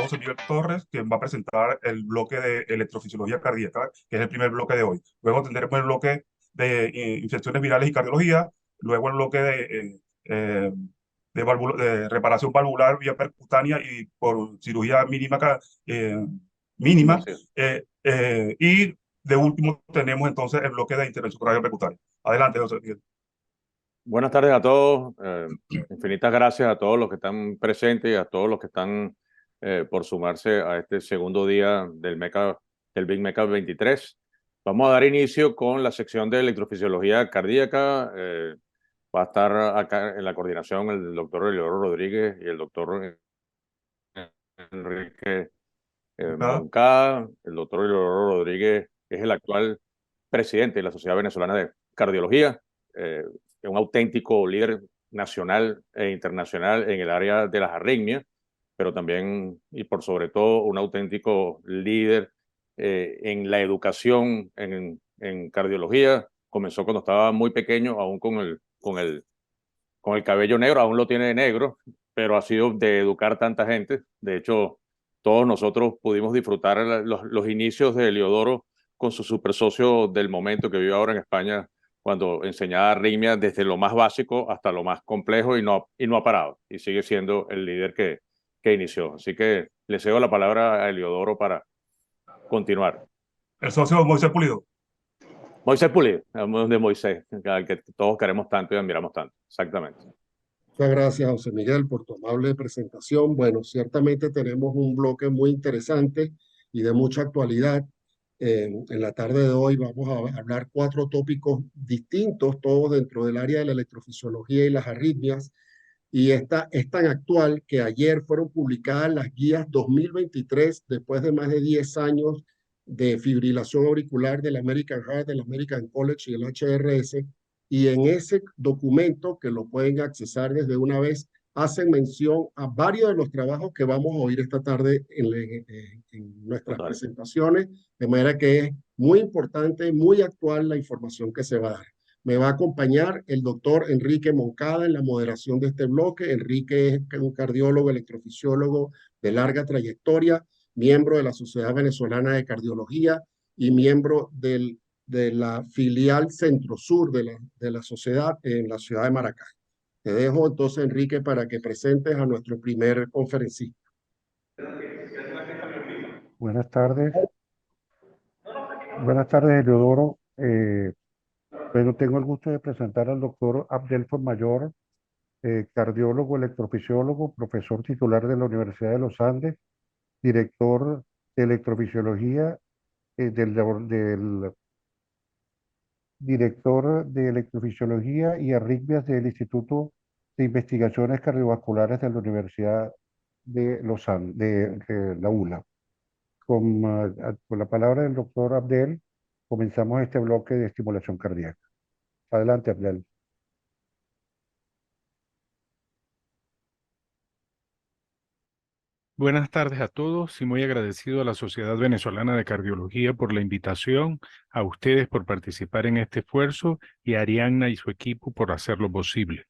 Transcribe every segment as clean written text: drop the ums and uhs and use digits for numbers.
José Miguel Torres, quien va a presentar el bloque de electrofisiología cardíaca, que es el primer bloque de hoy. Luego tendremos el bloque de infecciones virales y cardiología, luego el bloque de reparación valvular vía percutánea y por cirugía mínima, mínima. Gracias. Y de último tenemos entonces el bloque de intervención coronarial percutánea. Adelante, José Miguel. Buenas tardes a todos. Infinitas gracias a todos los que están presentes y a todos los que están por sumarse a este segundo día del Big Meca 23. Vamos a dar inicio con la sección de electrofisiología cardíaca. Va a estar acá en la coordinación el doctor Eleodoro Rodríguez y el doctor Enrique Moncada. Moncada. El doctor Eleodoro Rodríguez es el actual presidente de la Sociedad Venezolana de Cardiología, un auténtico líder nacional e internacional en el área de las arritmias, pero también y por sobre todo un auténtico líder en la educación en cardiología. Comenzó cuando estaba muy pequeño, aún con el cabello negro, aún lo tiene negro, pero ha sido de educar tanta gente. De hecho, todos nosotros pudimos disfrutar los inicios de Eleodoro con su super socio del momento que vive ahora en España, cuando enseñaba arritmia desde lo más básico hasta lo más complejo y no ha parado. Y sigue siendo el líder que inició. Así que le cedo la palabra a Eleodoro para continuar. El socio Moisés Pulido. Moisés Pulido, de Moisés, al que todos queremos tanto y admiramos tanto. Exactamente. Muchas gracias, José Miguel, por tu amable presentación. Bueno, ciertamente tenemos un bloque muy interesante y de mucha actualidad. En la tarde de hoy vamos a hablar 4 tópicos distintos, todos dentro del área de la electrofisiología y las arritmias. Y esta es tan actual que ayer fueron publicadas las guías 2023, después de más de 10 años de fibrilación auricular del American Heart, del American College y el HRS. Y en ese documento, que lo pueden accesar desde una vez, hacen mención a varios de los trabajos que vamos a oír esta tarde en nuestras Total. presentaciones, de manera que es muy importante, muy actual la información que se va a dar. Me va a acompañar el doctor Enrique Moncada en la moderación de este bloque. Enrique es un cardiólogo, electrofisiólogo de larga trayectoria, miembro de la Sociedad Venezolana de Cardiología y miembro de la filial Centro-Sur de la sociedad en la ciudad de Maracay. Te dejo entonces, Enrique, para que presentes a nuestro primer conferencista. Buenas tardes. Buenas tardes, Eleodoro. Bueno, tengo el gusto de presentar al doctor Abdel Mayor, cardiólogo, electrofisiólogo, profesor titular de la Universidad de los Andes, director de electrofisiología, del director de electrofisiología y arritmias del Instituto de Investigaciones Cardiovasculares de la Universidad de los Andes, de la ULA. Con la palabra del doctor Abdel, comenzamos este bloque de estimulación cardíaca. Adelante, Abdel. Buenas tardes a todos y muy agradecido a la Sociedad Venezolana de Cardiología por la invitación, a ustedes por participar en este esfuerzo y a Arianna y su equipo por hacerlo posible.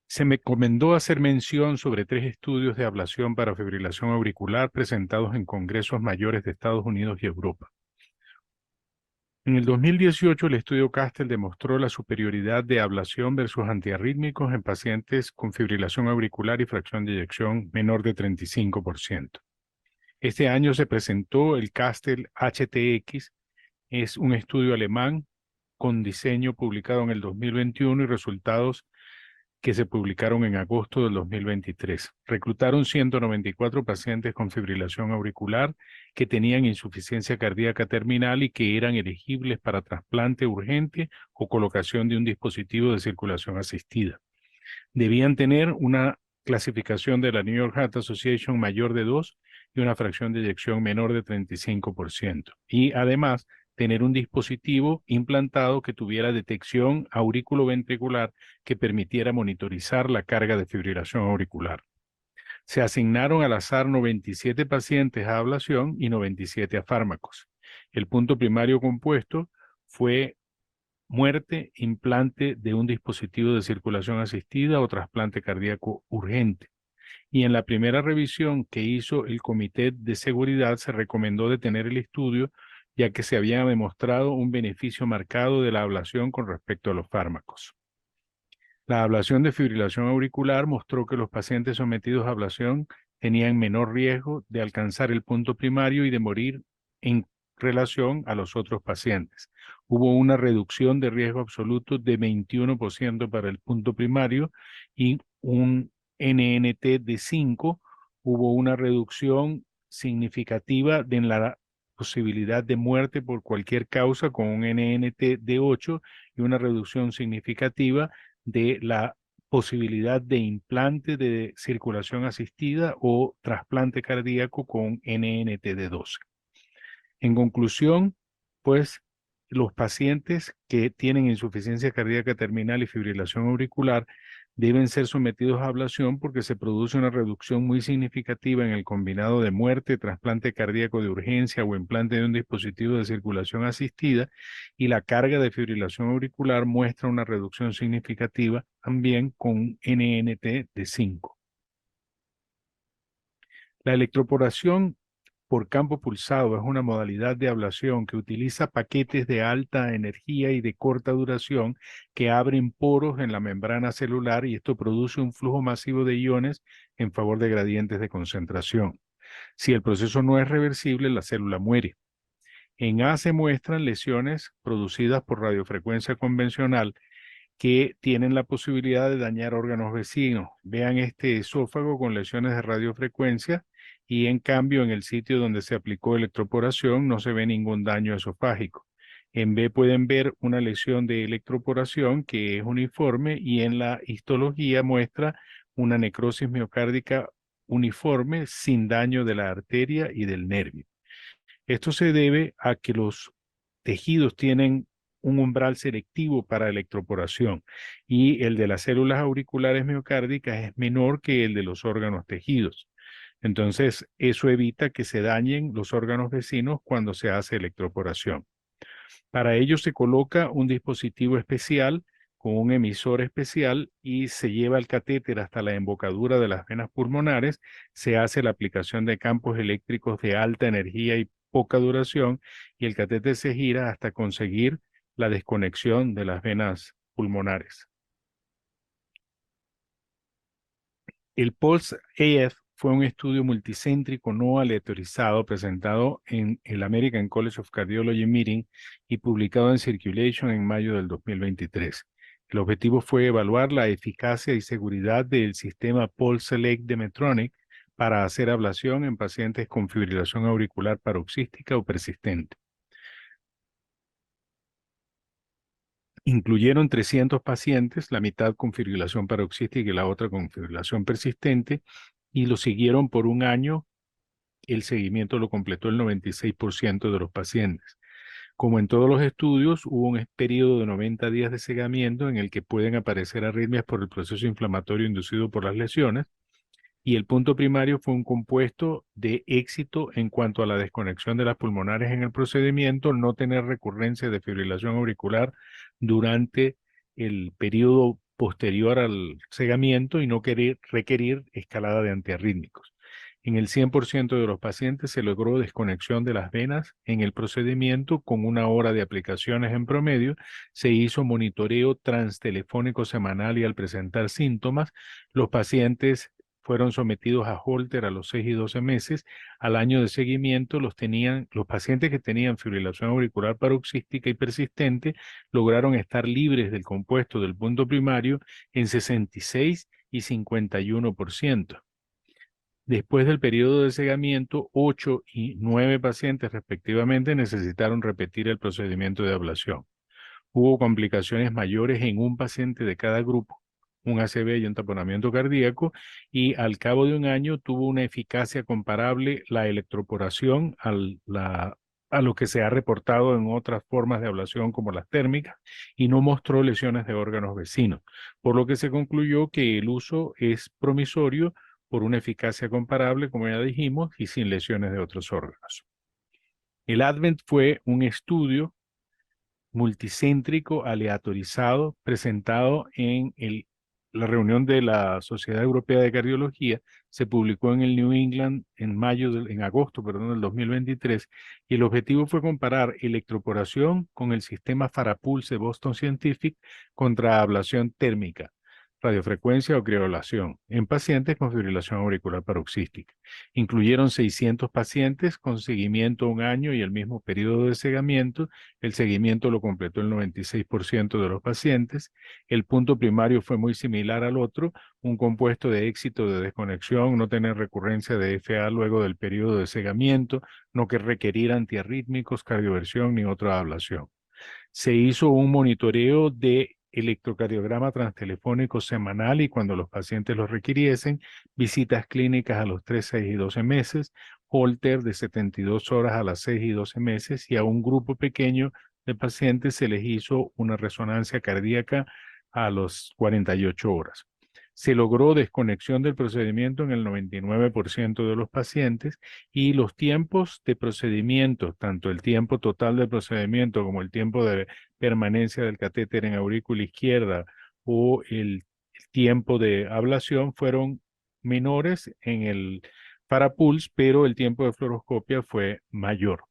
Se me encomendó hacer mención sobre 3 estudios de ablación para fibrilación auricular presentados en congresos mayores de Estados Unidos y Europa. En el 2018, el estudio Castel demostró la superioridad de ablación versus antiarrítmicos en pacientes con fibrilación auricular y fracción de eyección menor de 35%. Este año se presentó el Castel HTX, es un estudio alemán con diseño publicado en el 2021 y resultados que se publicaron en agosto del 2023. Reclutaron 194 pacientes con fibrilación auricular que tenían insuficiencia cardíaca terminal y que eran elegibles para trasplante urgente o colocación de un dispositivo de circulación asistida. Debían tener una clasificación de la New York Heart Association mayor de 2 y una fracción de eyección menor de 35%. Y además, tener un dispositivo implantado que tuviera detección auriculoventricular que permitiera monitorizar la carga de fibrilación auricular. Se asignaron al azar 97 pacientes a ablación y 97 a fármacos. El punto primario compuesto fue muerte, implante de un dispositivo de circulación asistida o trasplante cardíaco urgente. y en la primera revisión que hizo el Comité de Seguridad se recomendó detener el estudio, ya que se había demostrado un beneficio marcado de la ablación con respecto a los fármacos. La ablación de fibrilación auricular mostró que los pacientes sometidos a ablación tenían menor riesgo de alcanzar el punto primario y de morir en relación a los otros pacientes. Hubo una reducción de riesgo absoluto de 21% para el punto primario y un NNT de 5. Hubo una reducción significativa en la posibilidad de muerte por cualquier causa con un NNT de 8 y una reducción significativa de la posibilidad de implante de circulación asistida o trasplante cardíaco con NNT de 12. En conclusión, pues los pacientes que tienen insuficiencia cardíaca terminal y fibrilación auricular deben ser sometidos a ablación porque se produce una reducción muy significativa en el combinado de muerte, trasplante cardíaco de urgencia o implante de un dispositivo de circulación asistida, y la carga de fibrilación auricular muestra una reducción significativa también con NNT de 5. La electroporación por campo pulsado es una modalidad de ablación que utiliza paquetes de alta energía y de corta duración que abren poros en la membrana celular, y esto produce un flujo masivo de iones en favor de gradientes de concentración. Si el proceso no es reversible, la célula muere. En A se muestran lesiones producidas por radiofrecuencia convencional que tienen la posibilidad de dañar órganos vecinos. Vean este esófago con lesiones de radiofrecuencia, y en cambio en el sitio donde se aplicó electroporación no se ve ningún daño esofágico. En B pueden ver una lesión de electroporación que es uniforme, y en la histología muestra una necrosis miocárdica uniforme sin daño de la arteria y del nervio. Esto se debe a que los tejidos tienen un umbral selectivo para electroporación, y el de las células auriculares miocárdicas es menor que el de los órganos tejidos. Entonces, eso evita que se dañen los órganos vecinos cuando se hace electroporación. Para ello se coloca un dispositivo especial con un emisor especial y se lleva el catéter hasta la embocadura de las venas pulmonares. Se hace la aplicación de campos eléctricos de alta energía y poca duración, y el catéter se gira hasta conseguir la desconexión de las venas pulmonares. El Pulse AF fue un estudio multicéntrico no aleatorizado presentado en el American College of Cardiology Meeting y publicado en Circulation en mayo del 2023. El objetivo fue evaluar la eficacia y seguridad del sistema PulseSelect de Medtronic para hacer ablación en pacientes con fibrilación auricular paroxística o persistente. Incluyeron 300 pacientes, la mitad con fibrilación paroxística y la otra con fibrilación persistente, y lo siguieron por un año. El seguimiento lo completó el 96% de los pacientes. Como en todos los estudios, hubo un periodo de 90 días de cegamiento en el que pueden aparecer arritmias por el proceso inflamatorio inducido por las lesiones, y el punto primario fue un compuesto de éxito en cuanto a la desconexión de las pulmonares en el procedimiento, no tener recurrencia de fibrilación auricular durante el periodo posterior al cegamiento y no requerir escalada de antiarrítmicos. En el 100% de los pacientes se logró desconexión de las venas en el procedimiento con 1 hora de aplicaciones en promedio. Se hizo monitoreo transtelefónico semanal, y al presentar síntomas, los pacientes fueron sometidos a Holter a los 6 y 12 meses. Al año de seguimiento, los pacientes que tenían fibrilación auricular paroxística y persistente lograron estar libres del compuesto del punto primario en 66 y 51%. Después del periodo de cegamiento, 8 y 9 pacientes respectivamente necesitaron repetir el procedimiento de ablación. Hubo complicaciones mayores en un paciente de cada grupo, un ACV y un taponamiento cardíaco, y al cabo de un año tuvo una eficacia comparable la electroporación a lo que se ha reportado en otras formas de ablación como las térmicas, y no mostró lesiones de órganos vecinos, por lo que se concluyó que el uso es promisorio por una eficacia comparable, como ya dijimos, y sin lesiones de otros órganos. El ADVENT fue un estudio multicéntrico aleatorizado presentado en el la reunión de la Sociedad Europea de Cardiología se publicó en el New England en agosto, perdón, del 2023, y el objetivo fue comparar electroporación con el sistema Farapulse de Boston Scientific contra ablación térmica, radiofrecuencia o criolación en pacientes con fibrilación auricular paroxística. Incluyeron 600 pacientes con seguimiento un año y el mismo periodo de cegamiento. El seguimiento lo completó el 96% de los pacientes. El punto primario fue muy similar al otro, un compuesto de éxito de desconexión, no tener recurrencia de FA luego del periodo de cegamiento, no que requerir antiarrítmicos, cardioversión ni otra ablación. Se hizo un monitoreo de electrocardiograma transtelefónico semanal y cuando los pacientes lo requiriesen, visitas clínicas a los 3, 6 y 12 meses, Holter de 72 horas a las 6 y 12 meses y a un grupo pequeño de pacientes se les hizo una resonancia cardíaca a las 48 horas. Se logró desconexión del procedimiento en el 99% de los pacientes y los tiempos de procedimiento, tanto el tiempo total del procedimiento como el tiempo de permanencia del catéter en aurícula izquierda o el tiempo de ablación fueron menores en el Farapulse, pero el tiempo de fluoroscopia fue mayor.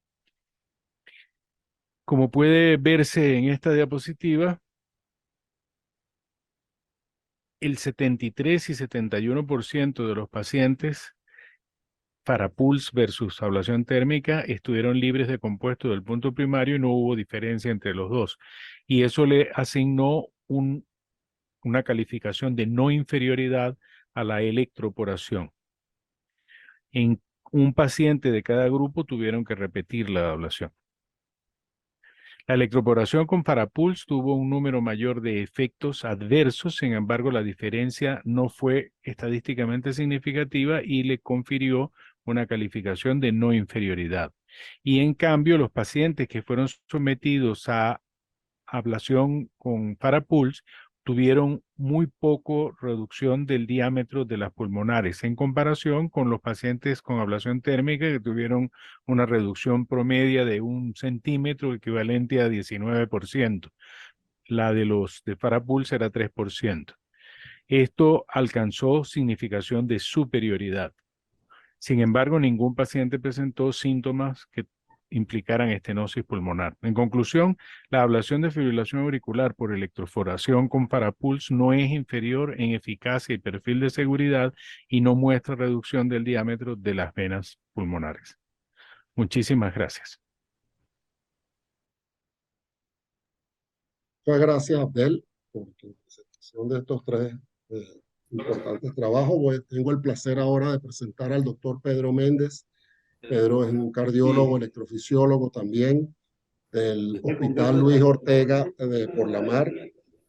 Como puede verse en esta diapositiva, el 73 y 71% de los pacientes Farapulse versus ablación térmica estuvieron libres de compuestos del punto primario y no hubo diferencia entre los dos. Y eso le asignó una calificación de no inferioridad a la electroporación. En un paciente de cada grupo tuvieron que repetir la ablación. La electroporación con Farapulse tuvo un número mayor de efectos adversos, sin embargo, la diferencia no fue estadísticamente significativa y le confirió una calificación de no inferioridad. Y en cambio, los pacientes que fueron sometidos a ablación con Farapulse tuvieron muy poco reducción del diámetro de las pulmonares en comparación con los pacientes con ablación térmica que tuvieron una reducción promedia de 1 centímetro equivalente a 19%. La de los de Farapulse era 3%. Esto alcanzó significación de superioridad. Sin embargo, ningún paciente presentó síntomas que implicaran estenosis pulmonar. En conclusión, la ablación de fibrilación auricular por electroforación con Farapulse no es inferior en eficacia y perfil de seguridad y no muestra reducción del diámetro de las venas pulmonares. Muchísimas gracias. Muchas gracias, Abdel, por tu presentación de estos tres importantes trabajos. Tengo el placer ahora de presentar al doctor Pedro Méndez. Pedro es un cardiólogo, electrofisiólogo también del Hospital Luis Ortega de Por la Mar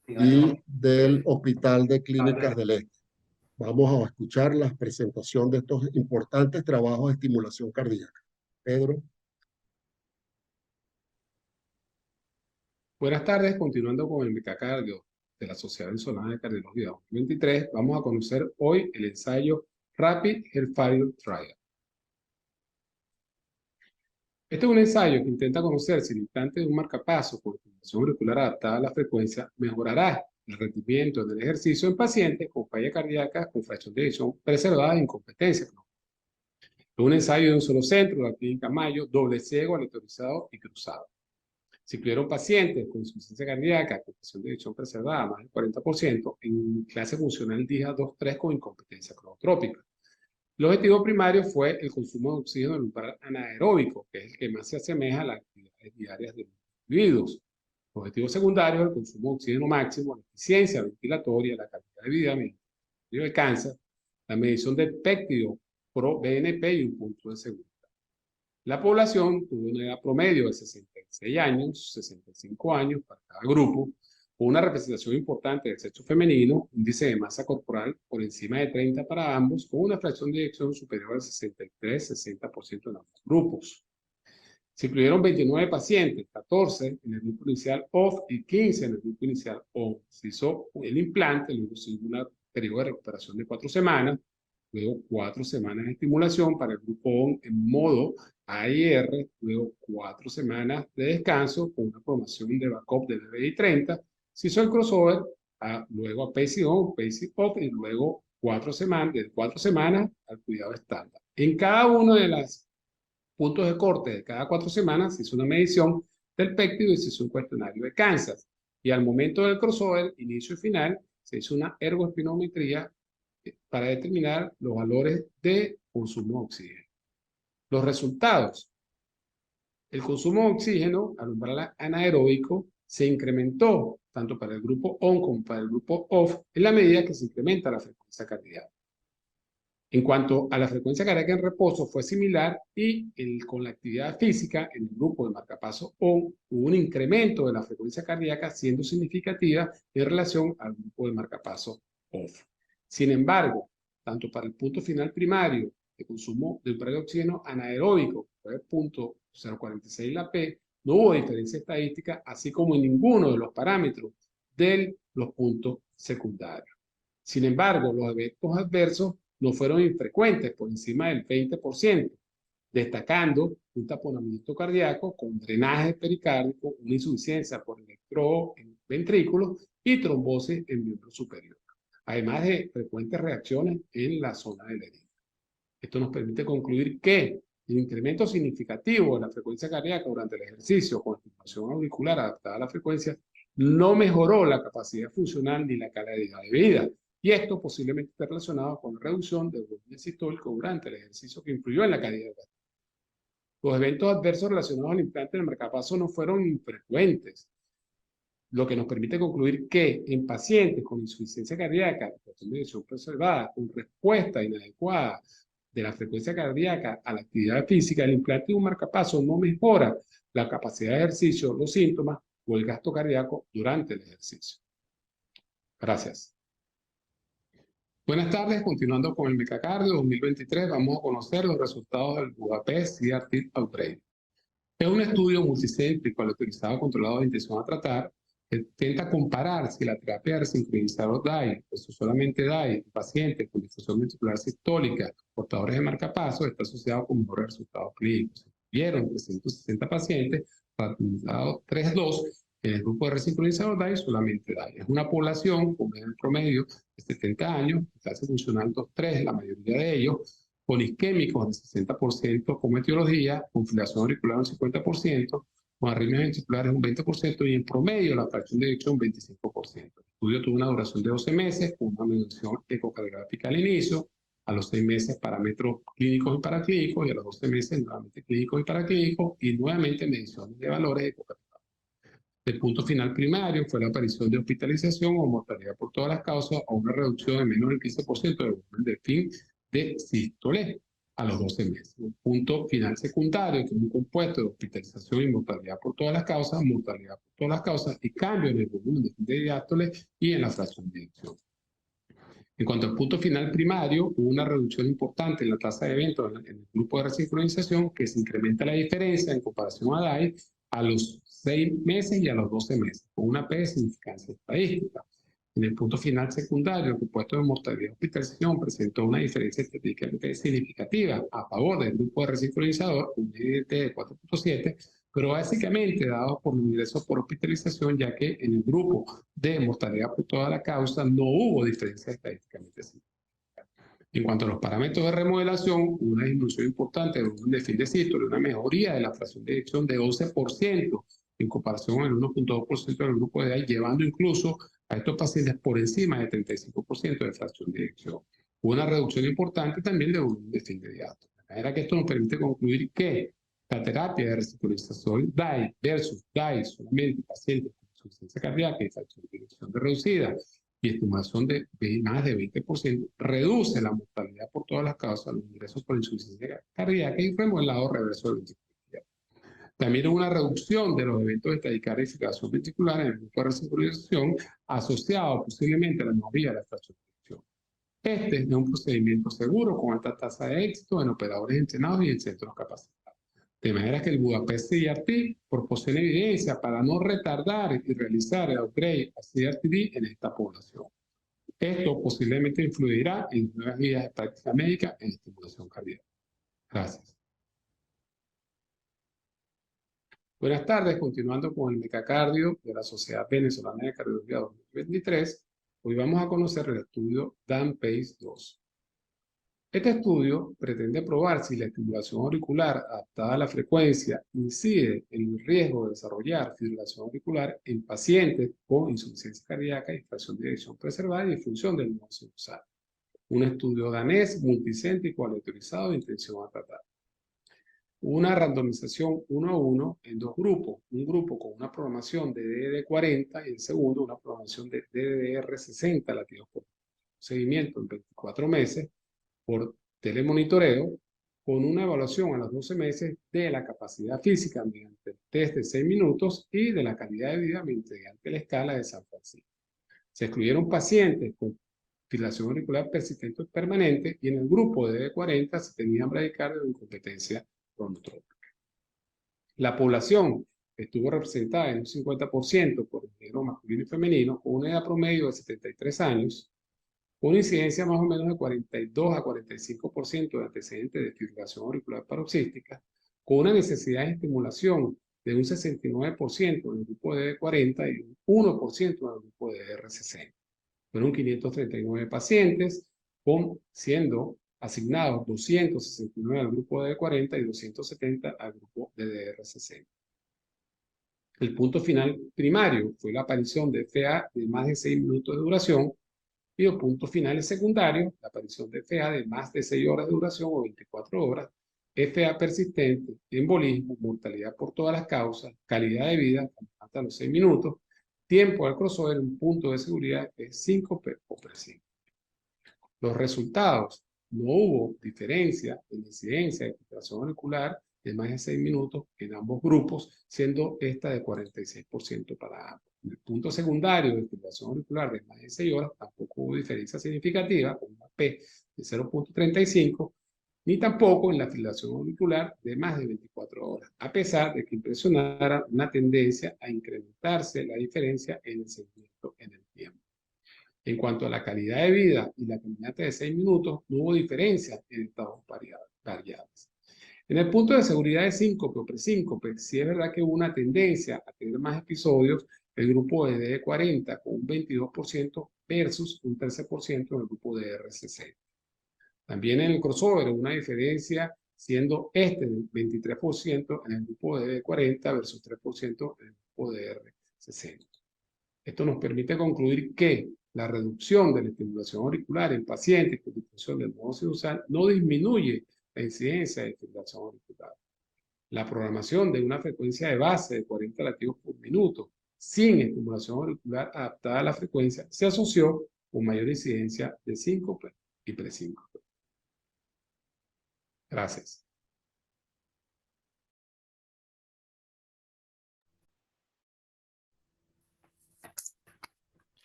y del Hospital de Clínicas del Este. Vamos a escuchar la presentación de estos importantes trabajos de estimulación cardíaca. Pedro. Buenas tardes, continuando con el metacardio de la Sociedad Venezolana de Cardiología 2023, vamos a conocer hoy el ensayo Rapid Heart Failure Trial. Este es un ensayo que intenta conocer si el implante de un marcapasos con estimulación auricular adaptada a la frecuencia mejorará el rendimiento del ejercicio en pacientes con falla cardíaca con fracción de eyección preservada e incompetencia. Es un ensayo de un solo centro, la Clínica Mayo, doble ciego, aleatorizado y cruzado. Se incluyeron pacientes con insuficiencia cardíaca con fracción de eyección preservada más del 40% en clase funcional DIHA 2-3 con incompetencia cronotrópica. El objetivo primario fue el consumo de oxígeno en lugar anaeróbico, que es el que más se asemeja a las actividades diarias de los individuos. El objetivo secundario es el consumo de oxígeno máximo, la eficiencia ventilatoria, la calidad de vida, el de cáncer, la medición del péptido pro BNP y un punto de seguridad. La población tuvo una edad promedio de 66 años, 65 años para cada grupo, con una representación importante del sexo femenino, índice de masa corporal por encima de 30 para ambos, con una fracción de eyección superior al 63-60% en ambos grupos. Se incluyeron 29 pacientes, 14 en el grupo inicial OFF y 15 en el grupo inicial ON. Se hizo el implante, luego se hizo un periodo de recuperación de 4 semanas, luego 4 semanas de estimulación para el grupo ON en modo AIR, luego 4 semanas de descanso con una programación de backup de BBI 30. Se hizo el crossover luego a pacing on, pacing off, y luego de 4 semanas al cuidado estándar. En cada uno de los puntos de corte de cada 4 semanas se hizo una medición del péptido y se hizo un cuestionario de Kansas. Y al momento del crossover, inicio y final, se hizo una ergoespinometría para determinar los valores de consumo de oxígeno. Los resultados. El consumo de oxígeno al umbral anaeróbico se incrementó tanto para el grupo ON como para el grupo OFF en la medida que se incrementa la frecuencia cardíaca. En cuanto a la frecuencia cardíaca en reposo fue similar y con la actividad física en el grupo de marcapaso ON hubo un incremento de la frecuencia cardíaca siendo significativa en relación al grupo de marcapaso OFF. Sin embargo, tanto para el punto final primario de consumo de umbral de oxígeno anaeróbico, fue el punto 0.46 la P, no hubo diferencia estadística, así como en ninguno de los parámetros de los puntos secundarios. Sin embargo, los eventos adversos no fueron infrecuentes, por encima del 20%, destacando un taponamiento cardíaco con drenaje pericárdico, una insuficiencia por electrodo en ventrículos y trombosis en miembro superior, además de frecuentes reacciones en la zona de la herida. Esto nos permite concluir que el incremento significativo de la frecuencia cardíaca durante el ejercicio con estimulación auricular adaptada a la frecuencia no mejoró la capacidad funcional ni la calidad de vida. Y esto posiblemente está relacionado con la reducción del volumen sistólico durante el ejercicio que influyó en la calidad de vida. Los eventos adversos relacionados al implante del marcapaso no fueron infrecuentes, lo que nos permite concluir que en pacientes con insuficiencia cardíaca, de dirección preservada, con respuesta inadecuada de la frecuencia cardíaca a la actividad física, el implante de un marcapaso no mejora la capacidad de ejercicio, los síntomas o el gasto cardíaco durante el ejercicio. Gracias. Buenas tardes, continuando con el Mecacardio 2023, vamos a conocer los resultados del Budapest CRT Upgrade. Es un estudio multicéntrico aleatorizado controlado de intención a tratar que intenta comparar si la terapia de resincronizador DAI, o solamente DAI, en pacientes con difusión ventricular sistólica, portadores de marcapaso, está asociado con mejores resultados clínicos. Vieron 360 pacientes, randomizados 3-2, en el grupo de resincronizador DAI, solamente DAI. Es una población con un promedio de 70 años, clase funcional 2-3, la mayoría de ellos, con isquémicos del 60%, con etiología, con fibrilación auricular un 50%, con arritmias ventriculares un 20% y en promedio la fracción de eyección un 25%. El estudio tuvo una duración de 12 meses, con una medición ecocardiográfica al inicio, a los 6 meses parámetros clínicos y paraclínicos, y a los 12 meses nuevamente clínicos y paraclínicos, y nuevamente mediciones de valores ecocardiográficos. El punto final primario fue la aparición de hospitalización o mortalidad por todas las causas o una reducción de menos del 15% del volumen del fin de sístole a los 12 meses. Un punto final secundario, que es un compuesto de hospitalización y mortalidad por todas las causas, mortalidad por todas las causas y cambio en el volumen de fin de diástole y en la fracción de eyección. En cuanto al punto final primario, hubo una reducción importante en la tasa de eventos en el grupo de resincronización, que se incrementa la diferencia en comparación a DAI a los 6 meses y a los 12 meses, con una P de significancia estadística. En el punto final secundario, el compuesto de mortalidad y hospitalización presentó una diferencia estadísticamente significativa a favor del grupo de resincronizador, un IDT de 4.7, pero básicamente dado por los ingresos por hospitalización, ya que en el grupo de mortalidad por toda la causa no hubo diferencia estadísticamente significativa. En cuanto a los parámetros de remodelación, hubo una disminución importante del volumen de fin de sístole, una mejoría de la fracción de eyección de 11% en comparación con el 1.2% del grupo de DAI, llevando incluso a estos pacientes por encima del 35% de fracción de eyección. Hubo una reducción importante también del volumen de fin de diástole. De manera que esto nos permite concluir que la terapia de resincronización DAI versus DAI solamente pacientes con insuficiencia cardíaca y fracción de eyección reducida y estimulación de más de 20%, reduce la mortalidad por todas las causas, los ingresos por insuficiencia cardíaca y remodelado reverso del ventrículo. También hubo una reducción de los eventos de taquicardia y fibrilación ventricular en el grupo de resincronización asociado posiblemente a la mejoría de la fracción de eyección. Este es un procedimiento seguro con alta tasa de éxito en operadores entrenados y en centros capacitados. De manera que el Budapest CRT proporciona evidencia para no retardar y realizar el upgrade a CRT-D en esta población. Esto posiblemente influirá en nuevas guías de práctica médica en estimulación cardíaca. Gracias. Buenas tardes, continuando con el Mecacardio de la Sociedad Venezolana de Cardiología 2023, Hoy vamos a conocer el estudio DAN-PACE-2. Este estudio pretende probar si la estimulación auricular adaptada a la frecuencia incide en el riesgo de desarrollar fibrilación auricular en pacientes con insuficiencia cardíaca, disfunción de eyección preservada y disfunción del nodo sinusal. Un estudio danés multicéntrico aleatorizado de intención a tratar. Una randomización 1 a 1 en dos grupos. Un grupo con una programación de DDD40 y el segundo una programación de DDR60 latidos por seguimiento en 24 meses por telemonitoreo, con una evaluación a los 12 meses de la capacidad física mediante el test de 6 minutos y de la calidad de vida mediante la escala de San Francisco. Se excluyeron pacientes con fibrilación auricular persistente o permanente y en el grupo de DD40 se tenían bradicardia o incompetencia cronotrópica. La población estuvo representada en un 50% por el género masculino y femenino, con una edad promedio de 73 años, con una incidencia más o menos de 42 a 45% de antecedentes de fibrilación auricular paroxística, con una necesidad de estimulación de un 69% en el grupo de D40 y un 1% en el grupo de DR60. Fueron 539 pacientes, siendo asignados 269 al grupo de D40 y 270 al grupo de DR60. El punto final primario fue la aparición de FA de más de 6 minutos de duración, y los puntos finales secundarios, la aparición de FA de más de 6 horas de duración o 24 horas, FA persistente, embolismo, mortalidad por todas las causas, calidad de vida hasta los 6 minutos, tiempo al crossover, un punto de seguridad que es síncope o presíncope. Los resultados: no hubo diferencia en la incidencia de fibrilación auricular de más de 6 minutos en ambos grupos, siendo esta de 46% para ambos. En el punto secundario de fibrilación auricular de más de 6 horas tampoco hubo diferencia significativa, con una P de 0.35, ni tampoco en la fibrilación auricular de más de 24 horas, a pesar de que impresionara una tendencia a incrementarse la diferencia en el seguimiento en el tiempo. En cuanto a la calidad de vida y la caminata de 6 minutos, no hubo diferencia en estados variables. En el punto de seguridad de síncope o presíncope, sí es verdad que hubo una tendencia a tener más episodios el grupo de D40 con un 22% versus un 13% en el grupo de R60. También en el crossover hubo una diferencia, siendo este del 23% en el grupo de D40 versus 3% en el grupo de R60. Esto nos permite concluir que la reducción de la estimulación auricular en pacientes con disfunción del nodo sinusal no disminuye la incidencia de fibrilación auricular. La programación de una frecuencia de base de 40 latidos por minuto sin estimulación auricular adaptada a la frecuencia se asoció con mayor incidencia de síncope y presíncope. Gracias.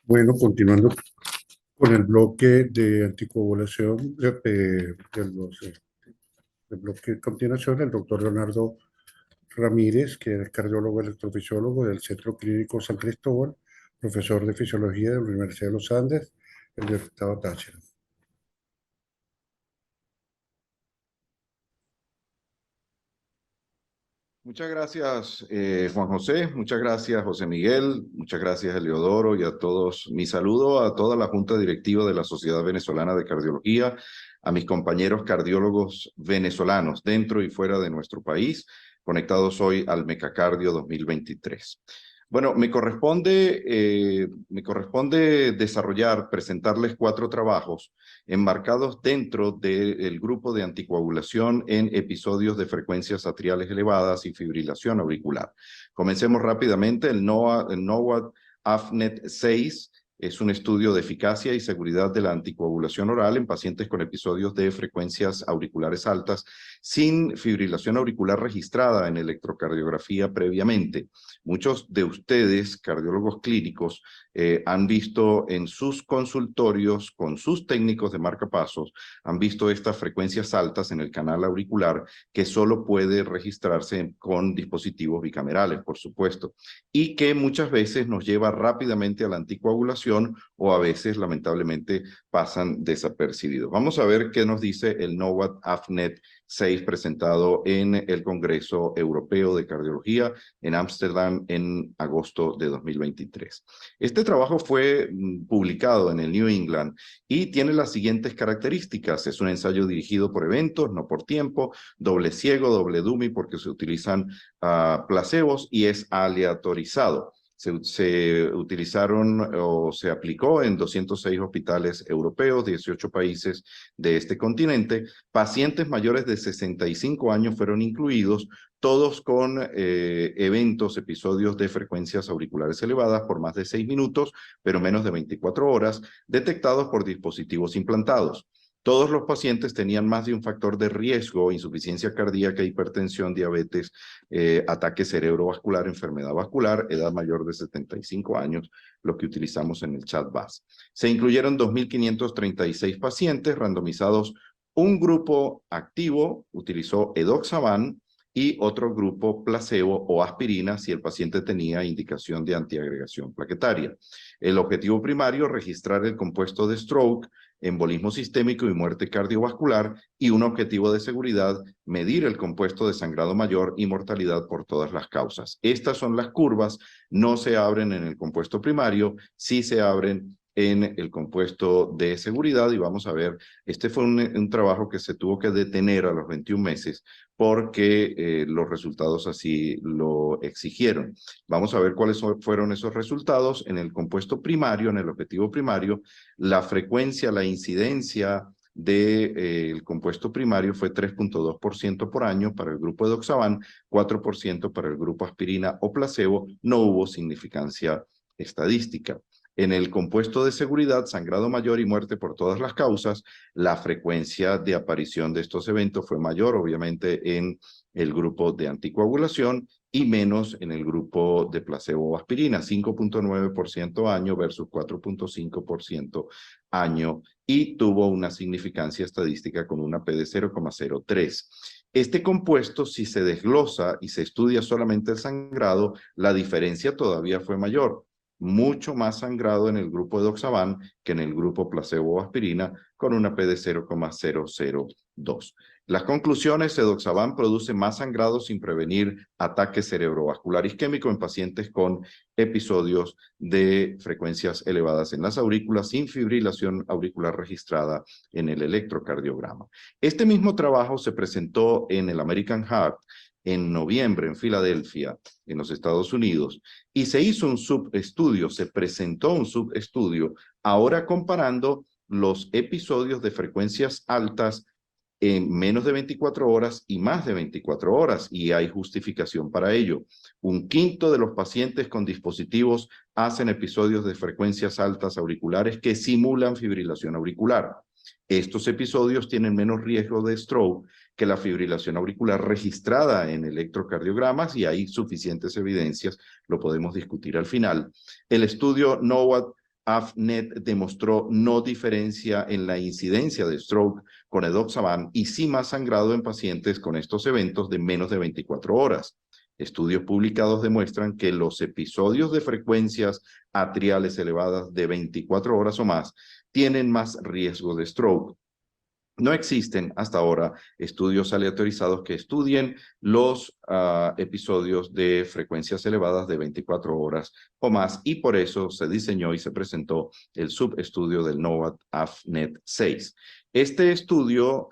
Bueno, continuando con el bloque de anticoagulación, del bloque de continuación, el doctor Leonardo Ramírez, que es cardiólogo electrofisiólogo del Centro Clínico San Cristóbal, profesor de fisiología de la Universidad de los Andes, el Estado Táchira. Muchas gracias, Juan José. Muchas gracias, José Miguel. Muchas gracias, Eleodoro, y a todos. Mi saludo a toda la Junta Directiva de la Sociedad Venezolana de Cardiología, a mis compañeros cardiólogos venezolanos dentro y fuera de nuestro país, conectados hoy al Mecacardio 2023. Bueno, me corresponde presentarles 4 trabajos enmarcados dentro del grupo de anticoagulación en episodios de frecuencias atriales elevadas y fibrilación auricular. Comencemos rápidamente. El NOAD-AFNET 6 es un estudio de eficacia y seguridad de la anticoagulación oral en pacientes con episodios de frecuencias auriculares altas sin fibrilación auricular registrada en electrocardiografía previamente. Muchos de ustedes, cardiólogos clínicos, han visto en sus consultorios con sus técnicos de marcapasos, han visto estas frecuencias altas en el canal auricular que solo puede registrarse con dispositivos bicamerales, por supuesto, y que muchas veces nos lleva rápidamente a la anticoagulación información o a veces, lamentablemente, pasan desapercibidos. Vamos a ver qué nos dice el NOVAD-AFNET 6 presentado en el Congreso Europeo de Cardiología en Ámsterdam en agosto de 2023. Este trabajo fue publicado en el New England y tiene las siguientes características. Es un ensayo dirigido por eventos, no por tiempo, doble ciego, doble dummy porque se utilizan placebos y es aleatorizado. Se utilizaron o se aplicó en 206 hospitales europeos, 18 países de este continente. Pacientes mayores de 65 años fueron incluidos, todos con episodios de frecuencias auriculares elevadas por más de 6 minutos, pero menos de 24 horas, detectados por dispositivos implantados. Todos los pacientes tenían más de un factor de riesgo: insuficiencia cardíaca, hipertensión, diabetes, ataque cerebrovascular, enfermedad vascular, edad mayor de 75 años, lo que utilizamos en el chat BAS. Se incluyeron 2.536 pacientes randomizados. Un grupo activo utilizó edoxaban y otro grupo placebo o aspirina si el paciente tenía indicación de antiagregación plaquetaria. El objetivo primario: registrar el compuesto de stroke, embolismo sistémico y muerte cardiovascular, y un objetivo de seguridad: medir el compuesto de sangrado mayor y mortalidad por todas las causas. Estas son las curvas, no se abren en el compuesto primario, sí se abren en el compuesto de seguridad, y vamos a ver, este fue un trabajo que se tuvo que detener a los 21 meses porque los resultados así lo exigieron. Vamos a ver cuáles fueron esos resultados. En el compuesto primario, en el objetivo primario, la frecuencia, la incidencia del compuesto primario fue 3.2% por año para el grupo edoxaban, 4% para el grupo aspirina o placebo. No hubo significancia estadística. En el compuesto de seguridad, sangrado mayor y muerte por todas las causas, la frecuencia de aparición de estos eventos fue mayor, obviamente, en el grupo de anticoagulación y menos en el grupo de placebo o aspirina, 5.9% año versus 4.5% año, y tuvo una significancia estadística con una P de 0,03. Este compuesto, si se desglosa y se estudia solamente el sangrado, la diferencia todavía fue mayor. Mucho más sangrado en el grupo edoxaban que en el grupo placebo o aspirina, con una P de 0,002. Las conclusiones: edoxaban produce más sangrado sin prevenir ataque cerebrovascular isquémico en pacientes con episodios de frecuencias elevadas en las aurículas sin fibrilación auricular registrada en el electrocardiograma. Este mismo trabajo se presentó en el American Heart en noviembre en Filadelfia, en los Estados Unidos, y se hizo un subestudio, se presentó un subestudio, ahora comparando los episodios de frecuencias altas en menos de 24 horas y más de 24 horas, y hay justificación para ello. Un quinto de los pacientes con dispositivos hacen episodios de frecuencias altas auriculares que simulan fibrilación auricular. Estos episodios tienen menos riesgo de stroke que la fibrilación auricular registrada en electrocardiogramas, y hay suficientes evidencias, lo podemos discutir al final. El estudio NOVAD-AFNET demostró no diferencia en la incidencia de stroke con edoxaban y sí más sangrado en pacientes con estos eventos de menos de 24 horas. Estudios publicados demuestran que los episodios de frecuencias atriales elevadas de 24 horas o más tienen más riesgo de stroke. No existen hasta ahora estudios aleatorizados que estudien los episodios de frecuencias elevadas de 24 horas o más, y por eso se diseñó y se presentó el subestudio del NOVAD-AFNET 6. Este estudio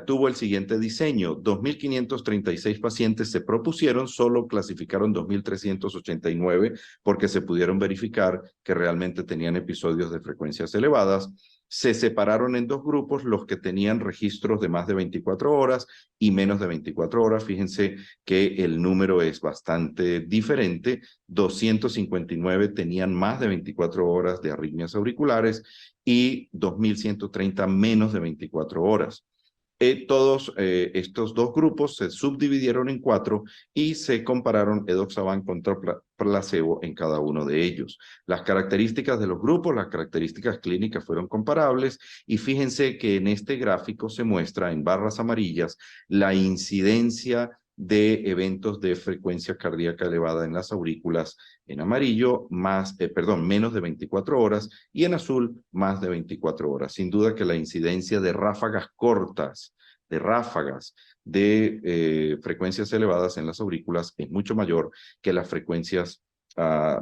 tuvo el siguiente diseño: 2.536 pacientes se propusieron, solo clasificaron 2.389 porque se pudieron verificar que realmente tenían episodios de frecuencias elevadas. Se separaron en dos grupos: los que tenían registros de más de 24 horas y menos de 24 horas. Fíjense que el número es bastante diferente. 259 tenían más de 24 horas de arritmias auriculares y 2.130 menos de 24 horas. Todos estos dos grupos se subdividieron en 4 y se compararon edoxaban contra placebo en cada uno de ellos. Las características de los grupos, las características clínicas fueron comparables, y fíjense que en este gráfico se muestra en barras amarillas la incidencia de eventos de frecuencia cardíaca elevada en las aurículas en amarillo, menos de 24 horas, y en azul, más de 24 horas. Sin duda que la incidencia de ráfagas cortas, de frecuencias elevadas en las aurículas es mucho mayor que las frecuencias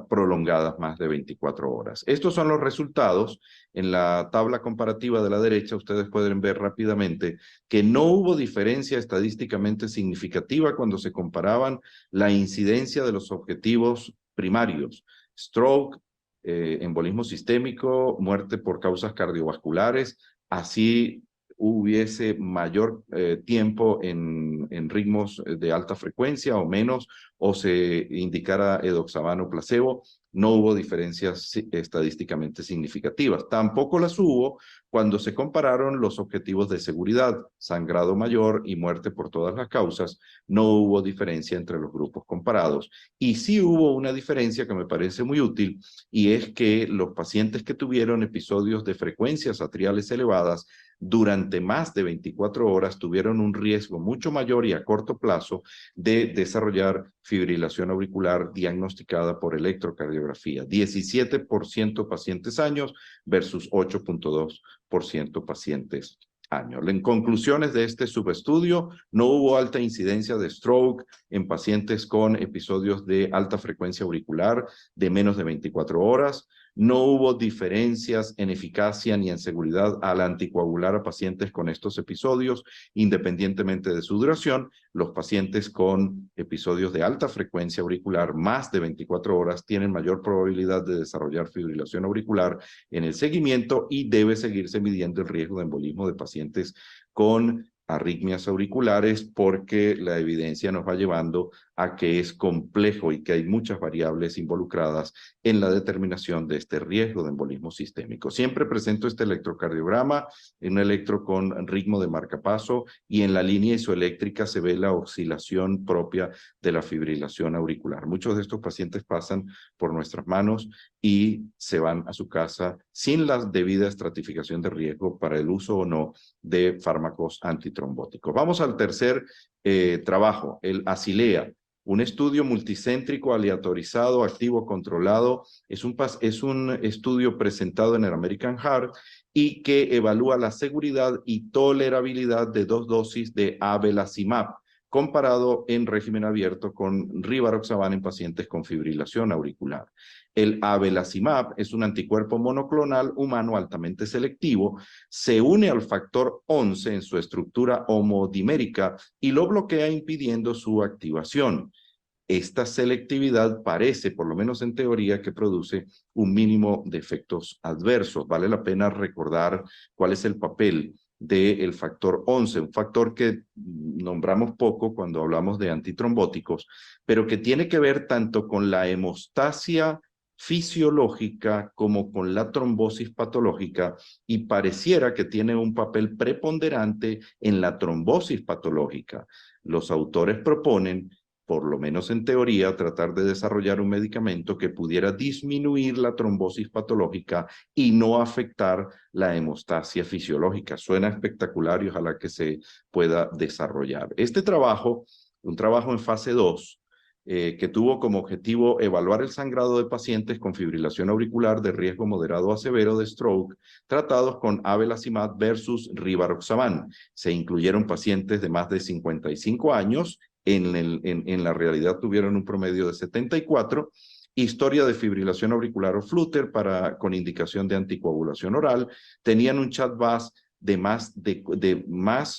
prolongadas más de 24 horas. Estos son los resultados. En la tabla comparativa de la derecha ustedes pueden ver rápidamente que no hubo diferencia estadísticamente significativa cuando se comparaban la incidencia de los objetivos primarios: stroke, embolismo sistémico, muerte por causas cardiovasculares. Así hubiese mayor tiempo en ritmos de alta frecuencia o menos, o se indicara edoxabán o placebo. No hubo diferencias estadísticamente significativas. Tampoco las hubo cuando se compararon los objetivos de seguridad: sangrado mayor y muerte por todas las causas. No hubo diferencia entre los grupos comparados. Y sí hubo una diferencia que me parece muy útil, y es que los pacientes que tuvieron episodios de frecuencias atriales elevadas durante más de 24 horas tuvieron un riesgo mucho mayor y a corto plazo de desarrollar fibrilación auricular diagnosticada por electrocardiografía. 17% pacientes años versus 8.2% pacientes años. En conclusiones de este subestudio, no hubo alta incidencia de stroke en pacientes con episodios de alta frecuencia auricular de menos de 24 horas. No hubo diferencias en eficacia ni en seguridad al anticoagular a pacientes con estos episodios, independientemente de su duración. Los pacientes con episodios de alta frecuencia auricular más de 24 horas tienen mayor probabilidad de desarrollar fibrilación auricular en el seguimiento, y debe seguirse midiendo el riesgo de embolismo de pacientes con arritmias auriculares, porque la evidencia nos va llevando a que es complejo y que hay muchas variables involucradas en la determinación de este riesgo de embolismo sistémico. Siempre presento este electrocardiograma en un electro con ritmo de marcapaso, y en la línea isoeléctrica se ve la oscilación propia de la fibrilación auricular. Muchos de estos pacientes pasan por nuestras manos y se van a su casa sin la debida estratificación de riesgo para el uso o no de fármacos antitrombóticos. Vamos al tercer trabajo, el Asilea. Un estudio multicéntrico aleatorizado, activo, controlado. Es un estudio presentado en el American Heart y que evalúa la seguridad y tolerabilidad de 2 dosis de abelacimab, comparado en régimen abierto con rivaroxaban en pacientes con fibrilación auricular. El abelacimab es un anticuerpo monoclonal humano altamente selectivo, se une al factor 11 en su estructura homodimérica y lo bloquea, impidiendo su activación. Esta selectividad parece, por lo menos en teoría, que produce un mínimo de efectos adversos. Vale la pena recordar cuál es el papel del factor 11, un factor que nombramos poco cuando hablamos de antitrombóticos, pero que tiene que ver tanto con la hemostasia fisiológica como con la trombosis patológica, y pareciera que tiene un papel preponderante en la trombosis patológica. Los autores proponen, por lo menos en teoría, tratar de desarrollar un medicamento que pudiera disminuir la trombosis patológica y no afectar la hemostasia fisiológica. Suena espectacular y ojalá que se pueda desarrollar. Este trabajo, un trabajo en fase 2, que tuvo como objetivo evaluar el sangrado de pacientes con fibrilación auricular de riesgo moderado a severo de stroke, tratados con abelacimab versus rivaroxaban. Se incluyeron pacientes de más de 55 años, en la realidad tuvieron un promedio de 74, historia de fibrilación auricular o flutter con indicación de anticoagulación oral, tenían un chat-VAS de más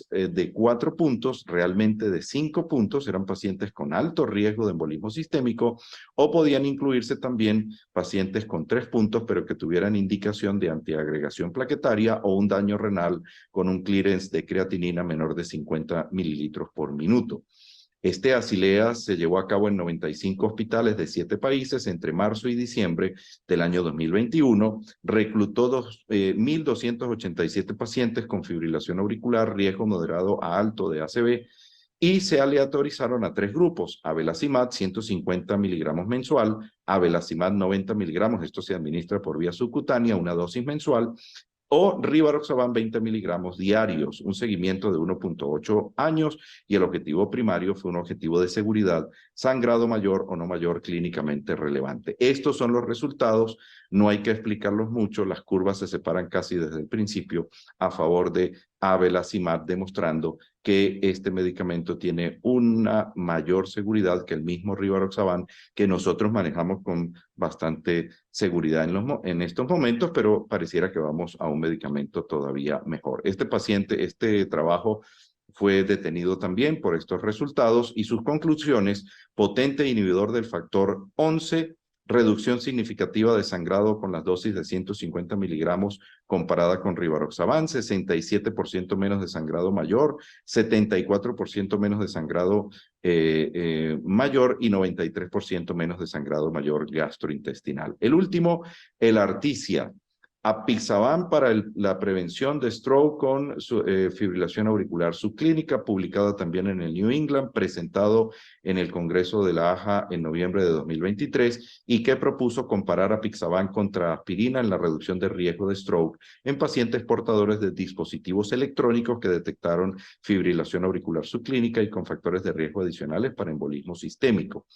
de 4 puntos, realmente de 5 puntos, eran pacientes con alto riesgo de embolismo sistémico, o podían incluirse también pacientes con 3 puntos, pero que tuvieran indicación de antiagregación plaquetaria o un daño renal con un clearance de creatinina menor de 50 mililitros por minuto. Este Asilea se llevó a cabo en 95 hospitales de 7 países entre marzo y diciembre del año 2021. Reclutó 1.287 pacientes con fibrilación auricular, riesgo moderado a alto de ACV, y se aleatorizaron a 3 grupos: abelacimab 150 miligramos mensual, abelacimab 90 miligramos, esto se administra por vía subcutánea, una dosis mensual, o Rivaroxaban 20 miligramos diarios, un seguimiento de 1.8 años, y el objetivo primario fue un objetivo de seguridad, sangrado mayor o no mayor clínicamente relevante. Estos son los resultados, no hay que explicarlos mucho, las curvas se separan casi desde el principio a favor de Avelazimab, demostrando que este medicamento tiene una mayor seguridad que el mismo Rivaroxaban, que nosotros manejamos con bastante seguridad en estos momentos, pero pareciera que vamos a un medicamento todavía mejor. Este trabajo fue detenido también por estos resultados y sus conclusiones: potente inhibidor del factor 11, reducción significativa de sangrado con las dosis de 150 miligramos comparada con Rivaroxaban, 67% menos de sangrado mayor, 74% menos de sangrado mayor y 93% menos de sangrado mayor gastrointestinal. El último, el Articia. Apixaban para la prevención de stroke con fibrilación auricular subclínica, publicada también en el New England, presentado en el Congreso de la AJA en noviembre de 2023, y que propuso comparar apixaban contra aspirina en la reducción de riesgo de stroke en pacientes portadores de dispositivos electrónicos que detectaron fibrilación auricular subclínica y con factores de riesgo adicionales para embolismo sistémico.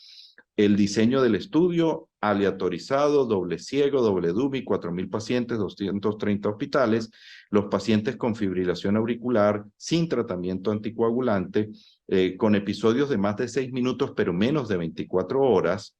El diseño del estudio, aleatorizado, doble ciego, doble dummy, 4.000 pacientes, 230 hospitales, los pacientes con fibrilación auricular sin tratamiento anticoagulante, con episodios de más de 6 minutos, pero menos de 24 horas,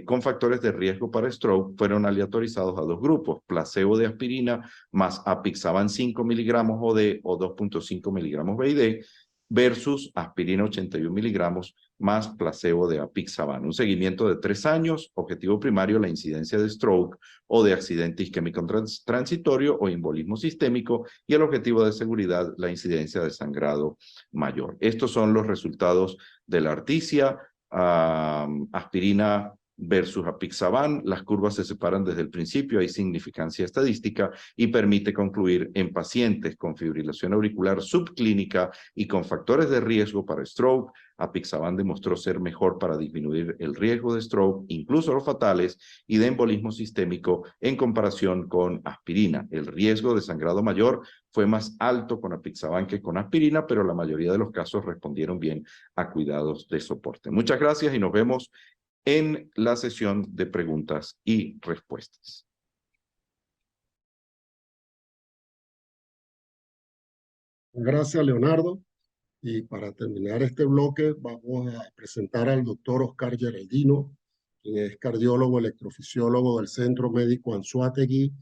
con factores de riesgo para stroke, fueron aleatorizados a dos grupos: placebo de aspirina más apixaban 5 miligramos OD o 2.5 miligramos BID, versus aspirina 81 miligramos más placebo de apixaban. Un seguimiento de 3 años, objetivo primario la incidencia de stroke o de accidente isquémico transitorio o embolismo sistémico, y el objetivo de seguridad la incidencia de sangrado mayor. Estos son los resultados de la Articia, aspirina versus apixaban. Las curvas se separan desde el principio, hay significancia estadística y permite concluir: en pacientes con fibrilación auricular subclínica y con factores de riesgo para stroke, apixaban demostró ser mejor para disminuir el riesgo de stroke, incluso los fatales, y de embolismo sistémico en comparación con aspirina. El riesgo de sangrado mayor fue más alto con apixaban que con aspirina, pero la mayoría de los casos respondieron bien a cuidados de soporte. Muchas gracias y nos vemos en la sesión de preguntas y respuestas. Gracias, Leonardo. Y para terminar este bloque, vamos a presentar al doctor Oscar Geraldino, quien es cardiólogo electrofisiólogo del Centro Médico Anzoátegui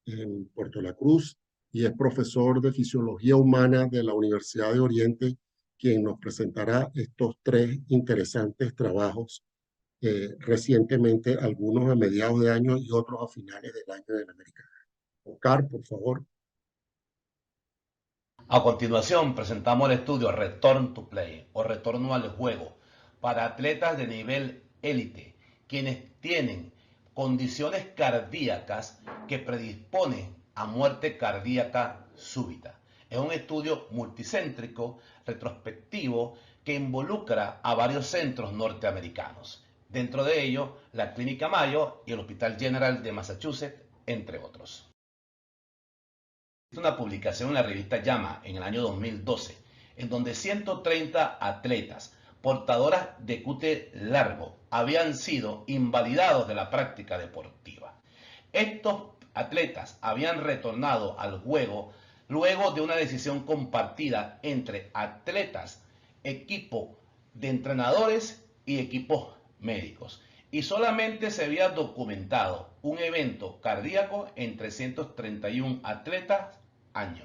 en Puerto La Cruz y es profesor de Fisiología Humana de la Universidad de Oriente, quien nos presentará estos 3 interesantes trabajos, recientemente, algunos a mediados de año y otros a finales del año en América. Oscar, por favor. A continuación, presentamos el estudio Return to Play o Retorno al Juego para atletas de nivel élite, quienes tienen condiciones cardíacas que predisponen a muerte cardíaca súbita. Es un estudio multicéntrico, retrospectivo, que involucra a varios centros norteamericanos. Dentro de ellos, la Clínica Mayo y el Hospital General de Massachusetts, entre otros. Una publicación en la revista JAMA en el año 2012, en donde 130 atletas portadoras de QT largo habían sido invalidados de la práctica deportiva. Estos atletas habían retornado al juego luego de una decisión compartida entre atletas, equipo de entrenadores y equipos médicos, y solamente se había documentado un evento cardíaco en 331 atletas año.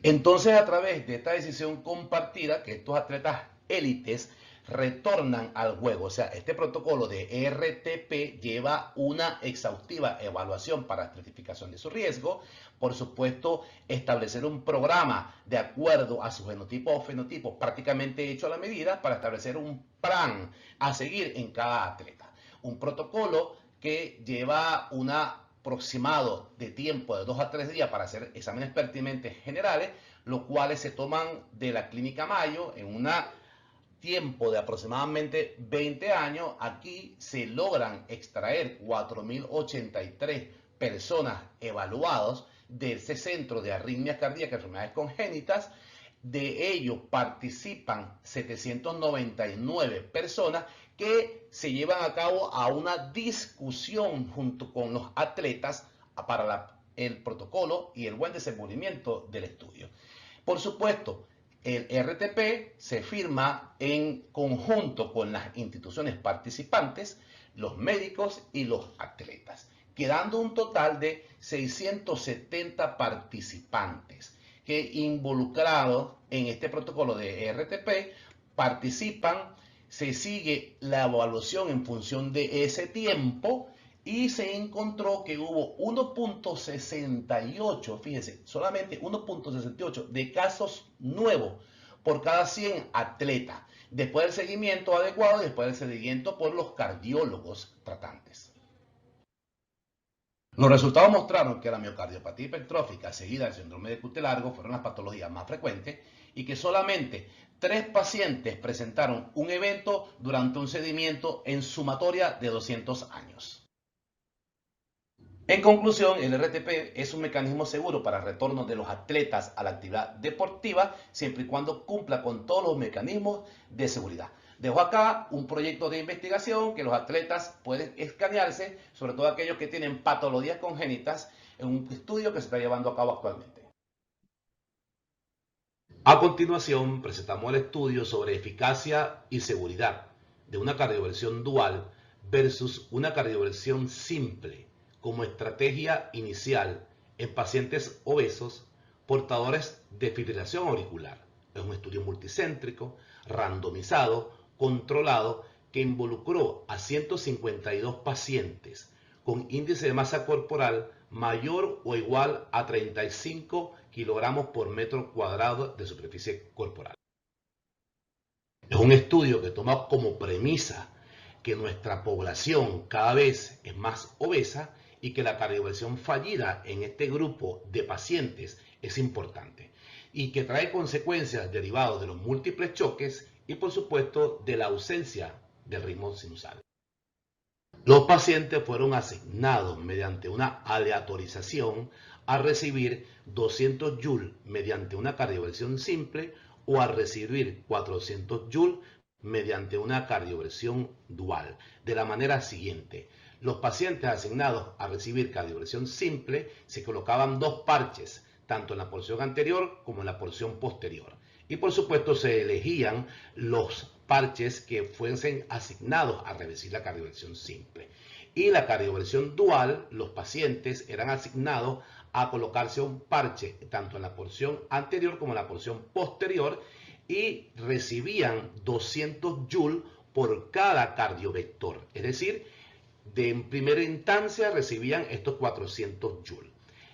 Entonces, a través de esta decisión compartida, que estos atletas élites retornan al juego, o sea, este protocolo de RTP lleva una exhaustiva evaluación para estratificación de su riesgo, por supuesto, establecer un programa de acuerdo a su genotipo o fenotipo prácticamente hecho a la medida para establecer un plan a seguir en cada atleta. Un protocolo que lleva un aproximado de tiempo de 2 a 3 días para hacer exámenes pertinentes generales, los cuales se toman de la Clínica Mayo en una tiempo de aproximadamente 20 años, aquí se logran extraer 4.083 personas evaluadas de ese centro de arritmias cardíacas y enfermedades congénitas. De ellos participan 799 personas que se llevan a cabo a una discusión junto con los atletas para el protocolo y el buen desenvolvimiento del estudio. Por supuesto, el RTP se firma en conjunto con las instituciones participantes, los médicos y los atletas, quedando un total de 670 participantes que, involucrados en este protocolo de RTP, participan. Se sigue la evaluación en función de ese tiempo y se encontró que hubo 1.68, fíjense, solamente 1.68 de casos nuevos por cada 100 atletas, después del seguimiento adecuado y después del seguimiento por los cardiólogos tratantes. Los resultados mostraron que la miocardiopatía hipertrófica seguida del síndrome de cutis largo fueron las patologías más frecuentes y que solamente 3 pacientes presentaron un evento durante un seguimiento en sumatoria de 200 años. En conclusión, el RTP es un mecanismo seguro para el retorno de los atletas a la actividad deportiva, siempre y cuando cumpla con todos los mecanismos de seguridad. Dejo acá un proyecto de investigación que los atletas pueden escanearse, sobre todo aquellos que tienen patologías congénitas, en un estudio que se está llevando a cabo actualmente. A continuación, presentamos el estudio sobre eficacia y seguridad de una cardioversión dual versus una cardioversión simple como estrategia inicial en pacientes obesos portadores de fibrilación auricular. Es un estudio multicéntrico, randomizado, controlado, que involucró a 152 pacientes con índice de masa corporal mayor o igual a 35 kilogramos por metro cuadrado de superficie corporal. Es un estudio que toma como premisa que nuestra población cada vez es más obesa y que la cardioversión fallida en este grupo de pacientes es importante y que trae consecuencias derivadas de los múltiples choques y, por supuesto, de la ausencia del ritmo sinusal. Los pacientes fueron asignados mediante una aleatorización a recibir 200 Joule mediante una cardioversión simple o a recibir 400 Joule mediante una cardioversión dual. De la manera siguiente: los pacientes asignados a recibir cardioversión simple se colocaban 2 parches, tanto en la porción anterior como en la porción posterior. Y por supuesto se elegían los parches que fuesen asignados a recibir la cardioversión simple. Y la cardioversión dual, los pacientes eran asignados a colocarse un parche tanto en la porción anterior como en la porción posterior y recibían 200 Joule por cada cardiovector. Es decir, en primera instancia recibían estos 400 Joule.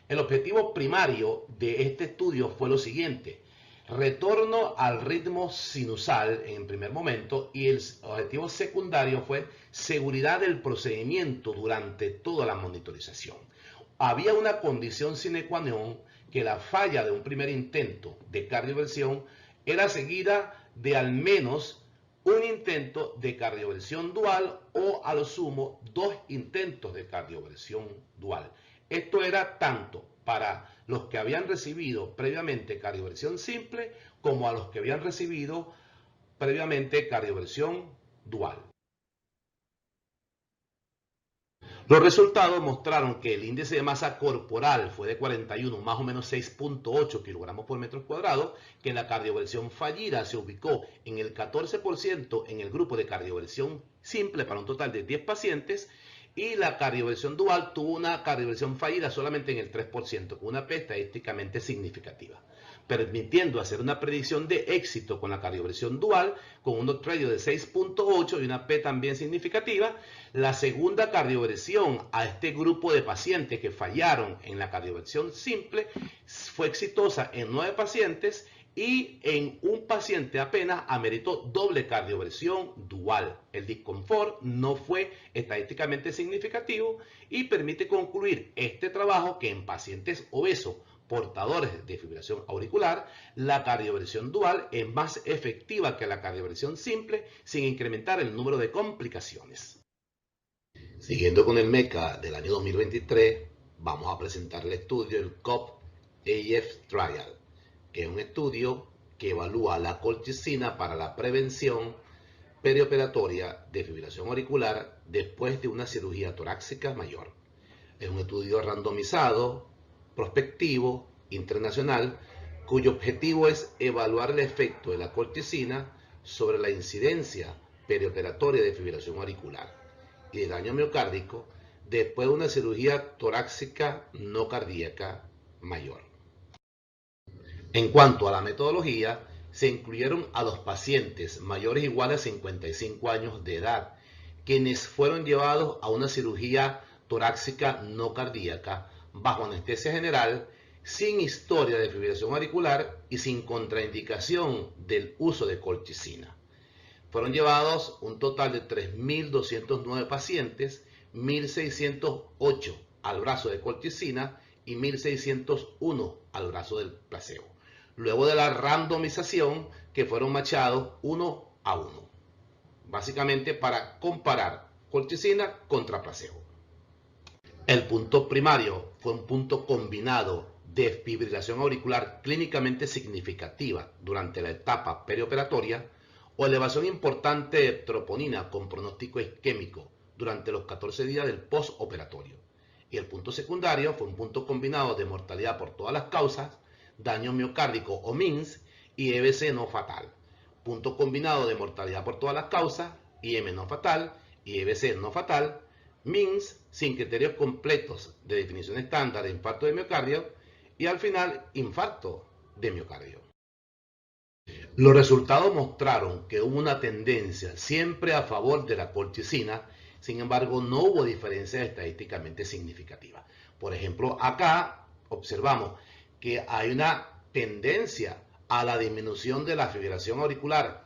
El objetivo primario de este estudio fue lo siguiente: retorno al ritmo sinusal en primer momento, y el objetivo secundario fue seguridad del procedimiento durante toda la monitorización. Había una condición sine qua non, que la falla de un primer intento de cardioversión era seguida de al menos un intento de cardioversión dual o a lo sumo 2 intentos de cardioversión dual. Esto era tanto para los que habían recibido previamente cardioversión simple como a los que habían recibido previamente cardioversión dual. Los resultados mostraron que el índice de masa corporal fue de 41, más o menos 6.8 kilogramos por metro cuadrado, que la cardioversión fallida se ubicó en el 14% en el grupo de cardioversión simple para un total de 10 pacientes, y la cardioversión dual tuvo una cardioversión fallida solamente en el 3%, con una P estadísticamente significativa, permitiendo hacer una predicción de éxito con la cardioversión dual con un odds ratio de 6.8 y una P también significativa. La segunda cardioversión a este grupo de pacientes que fallaron en la cardioversión simple fue exitosa en 9 pacientes y en un paciente apenas ameritó doble cardioversión dual. El disconfort no fue estadísticamente significativo y permite concluir este trabajo que en pacientes obesos portadores de fibrilación auricular, la cardioversión dual es más efectiva que la cardioversión simple sin incrementar el número de complicaciones. Siguiendo con el MECA del año 2023, vamos a presentar el estudio, el COP-AF Trial, que es un estudio que evalúa la colchicina para la prevención perioperatoria de fibrilación auricular después de una cirugía torácica mayor. Es un estudio randomizado, prospectivo, internacional, cuyo objetivo es evaluar el efecto de la colchicina sobre la incidencia perioperatoria de fibrilación auricular y de daño miocárdico después de una cirugía torácica no cardíaca mayor. En cuanto a la metodología, se incluyeron a los pacientes mayores o iguales a 55 años de edad, quienes fueron llevados a una cirugía torácica no cardíaca bajo anestesia general, sin historia de fibrilación auricular y sin contraindicación del uso de colchicina. Fueron llevados un total de 3.209 pacientes, 1.608 al brazo de colchicina y 1.601 al brazo del placebo, luego de la randomización que fueron machados 1 a 1, básicamente para comparar colchicina contra placebo. El punto primario fue un punto combinado de fibrilación auricular clínicamente significativa durante la etapa perioperatoria o elevación importante de troponina con pronóstico isquémico durante los 14 días del postoperatorio. Y el punto secundario fue un punto combinado de mortalidad por todas las causas, daño miocárdico o MINS y EBC no fatal. Punto combinado de mortalidad por todas las causas, IM no fatal y EBC no fatal, MINS sin criterios completos de definición estándar de infarto de miocardio y al final infarto de miocardio. Los resultados mostraron que hubo una tendencia siempre a favor de la colchicina, sin embargo no hubo diferencias estadísticamente significativas. Por ejemplo, acá observamos que hay una tendencia a la disminución de la fibrilación auricular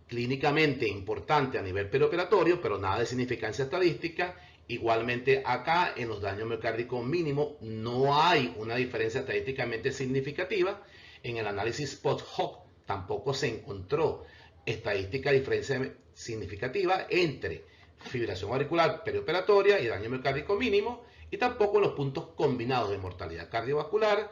clínicamente importante a nivel perioperatorio, pero nada de significancia estadística. Igualmente acá en los daños miocárdicos mínimos no hay una diferencia estadísticamente significativa. En el análisis post-hoc tampoco se encontró estadística diferencia significativa entre fibrilación auricular perioperatoria y daño miocárdico mínimo, y tampoco en los puntos combinados de mortalidad cardiovascular,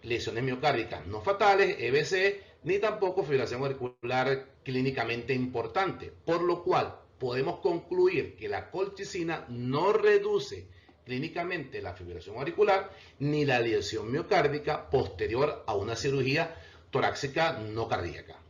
lesiones miocárdicas no fatales, EBC, ni tampoco fibrilación auricular clínicamente importante, por lo cual podemos concluir que la colchicina no reduce clínicamente la fibrilación auricular ni la lesión miocárdica posterior a una cirugía torácica no cardíaca.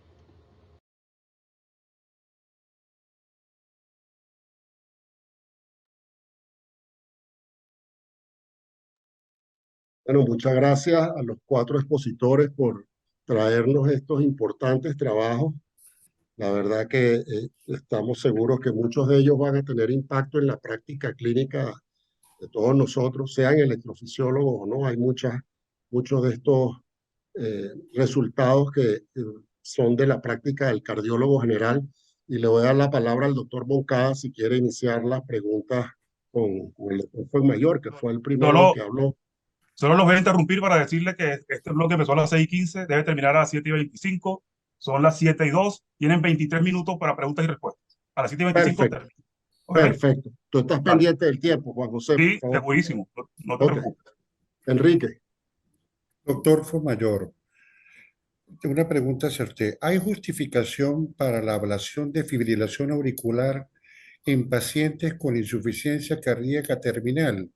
Bueno, muchas gracias a los 4 expositores por traernos estos importantes trabajos. La verdad que estamos seguros que muchos de ellos van a tener impacto en la práctica clínica de todos nosotros, sean electrofisiólogos o no. Hay muchos de estos resultados que son de la práctica del cardiólogo general. Y le voy a dar la palabra al doctor Moncada si quiere iniciar las preguntas con el doctor Fuenmayor, que fue el primero que habló. Solo los voy a interrumpir para decirle que este bloque empezó a las 6:15, debe terminar a las 7:25, son las 7:02, tienen 23 minutos para preguntas y respuestas. A las 7:25 termina. ¿Okay? Perfecto. Tú estás pendiente del tiempo, Juan José. Sí, segurísimo, no te preocupes. Enrique. Doctor Fuenmayor, tengo una pregunta hacia usted. ¿Hay justificación para la ablación de fibrilación auricular en pacientes con insuficiencia cardíaca terminal?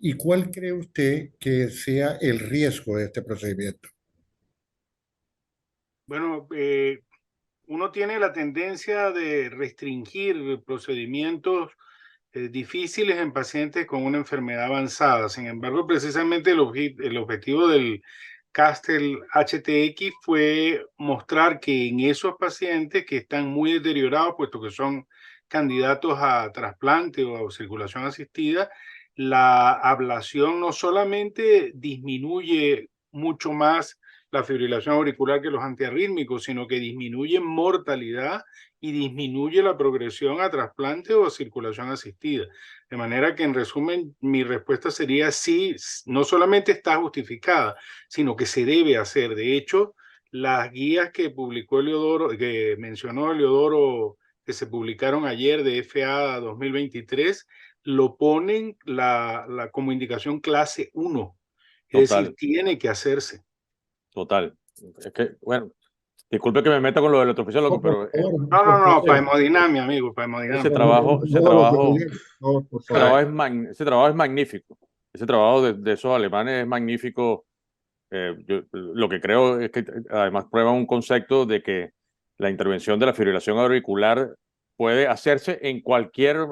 ¿Y cuál cree usted que sea el riesgo de este procedimiento? Bueno, uno tiene la tendencia de restringir procedimientos difíciles en pacientes con una enfermedad avanzada. Sin embargo, precisamente el objetivo del CASTLE-HTX fue mostrar que en esos pacientes que están muy deteriorados, puesto que son candidatos a trasplante o a circulación asistida, la ablación no solamente disminuye mucho más la fibrilación auricular que los antiarrítmicos, sino que disminuye mortalidad y disminuye la progresión a trasplante o a circulación asistida. De manera que, en resumen, mi respuesta sería sí, no solamente está justificada, sino que se debe hacer. De hecho, las guías que publicó Eliodoro, que mencionó Eliodoro, que se publicaron ayer de FA 2023, lo ponen como indicación clase 1. Es Total. decir, tiene que hacerse. Total. Es que, bueno, disculpe que me meta con lo del electrofisiólogo, pero No, para hemodinamia, amigo, para hemodinamia. ese trabajo es magnífico. Ese trabajo de esos alemanes es magnífico. Yo lo que creo es que además prueban un concepto de que la intervención de la fibrilación auricular puede hacerse en cualquier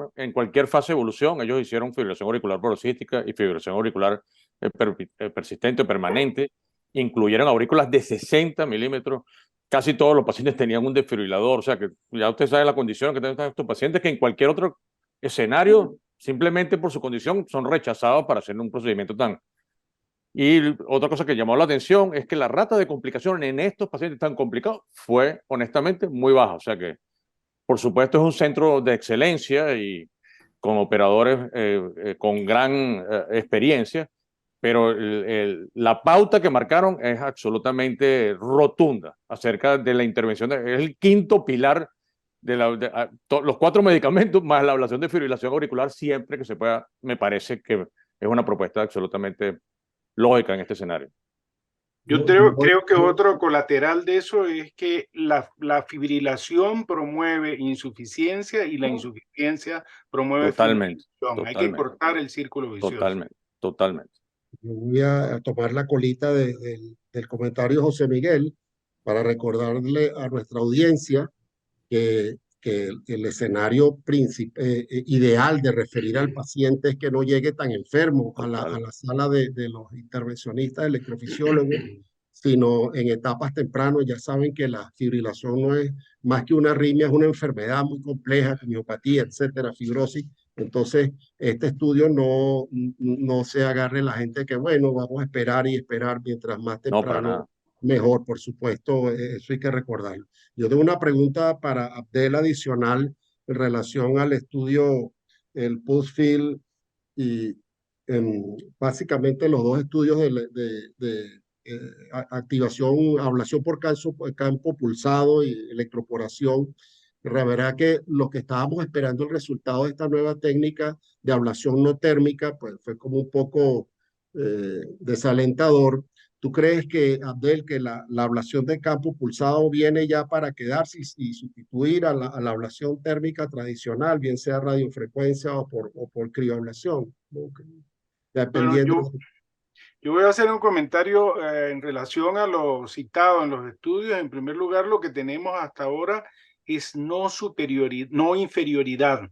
fase de evolución. Ellos hicieron fibrilación auricular paroxística y fibrilación auricular persistente o permanente. Incluyeron aurículas de 60 milímetros. Casi todos los pacientes tenían un desfibrilador. O sea que ya usted sabe la condición que tienen estos pacientes, que en cualquier otro escenario, simplemente por su condición, son rechazados para hacer un procedimiento tan... Y otra cosa que llamó la atención es que la rata de complicaciones en estos pacientes tan complicados fue, honestamente, muy baja. O sea que, por supuesto, es un centro de excelencia y con operadores con gran experiencia, pero la pauta que marcaron es absolutamente rotunda acerca de la intervención. Es el quinto pilar de los 4 medicamentos más la ablación de fibrilación auricular siempre que se pueda. Me parece que es una propuesta absolutamente lógica en este escenario. Yo creo que otro colateral de eso es que la fibrilación promueve insuficiencia y la insuficiencia promueve fibrilación. Hay que cortar el círculo vicioso. Totalmente. Yo voy a tomar la colita del comentario de José Miguel para recordarle a nuestra audiencia que el escenario ideal de referir al paciente es que no llegue tan enfermo a la sala de los intervencionistas electrofisiólogos, sino en etapas tempranas. Ya saben que la fibrilación no es más que una arritmia, es una enfermedad muy compleja, miopatía, etcétera, fibrosis. Entonces, este estudio no se agarre la gente que, bueno, vamos a esperar y esperar mientras más temprano. Mejor, por supuesto, eso hay que recordarlo. Yo tengo una pregunta para Abdel adicional en relación al estudio, el PulseField y básicamente los dos estudios de activación, ablación por campo pulsado y electroporación. Verá que lo que estábamos esperando el resultado de esta nueva técnica de ablación no térmica, pues fue como un poco desalentador. ¿Tú crees que, Abdel, que la ablación de campo pulsado viene ya para quedarse y sustituir a la ablación térmica tradicional, bien sea radiofrecuencia o por crioablación? Bueno, yo voy a hacer un comentario en relación a lo citado en los estudios. En primer lugar, lo que tenemos hasta ahora es no inferioridad,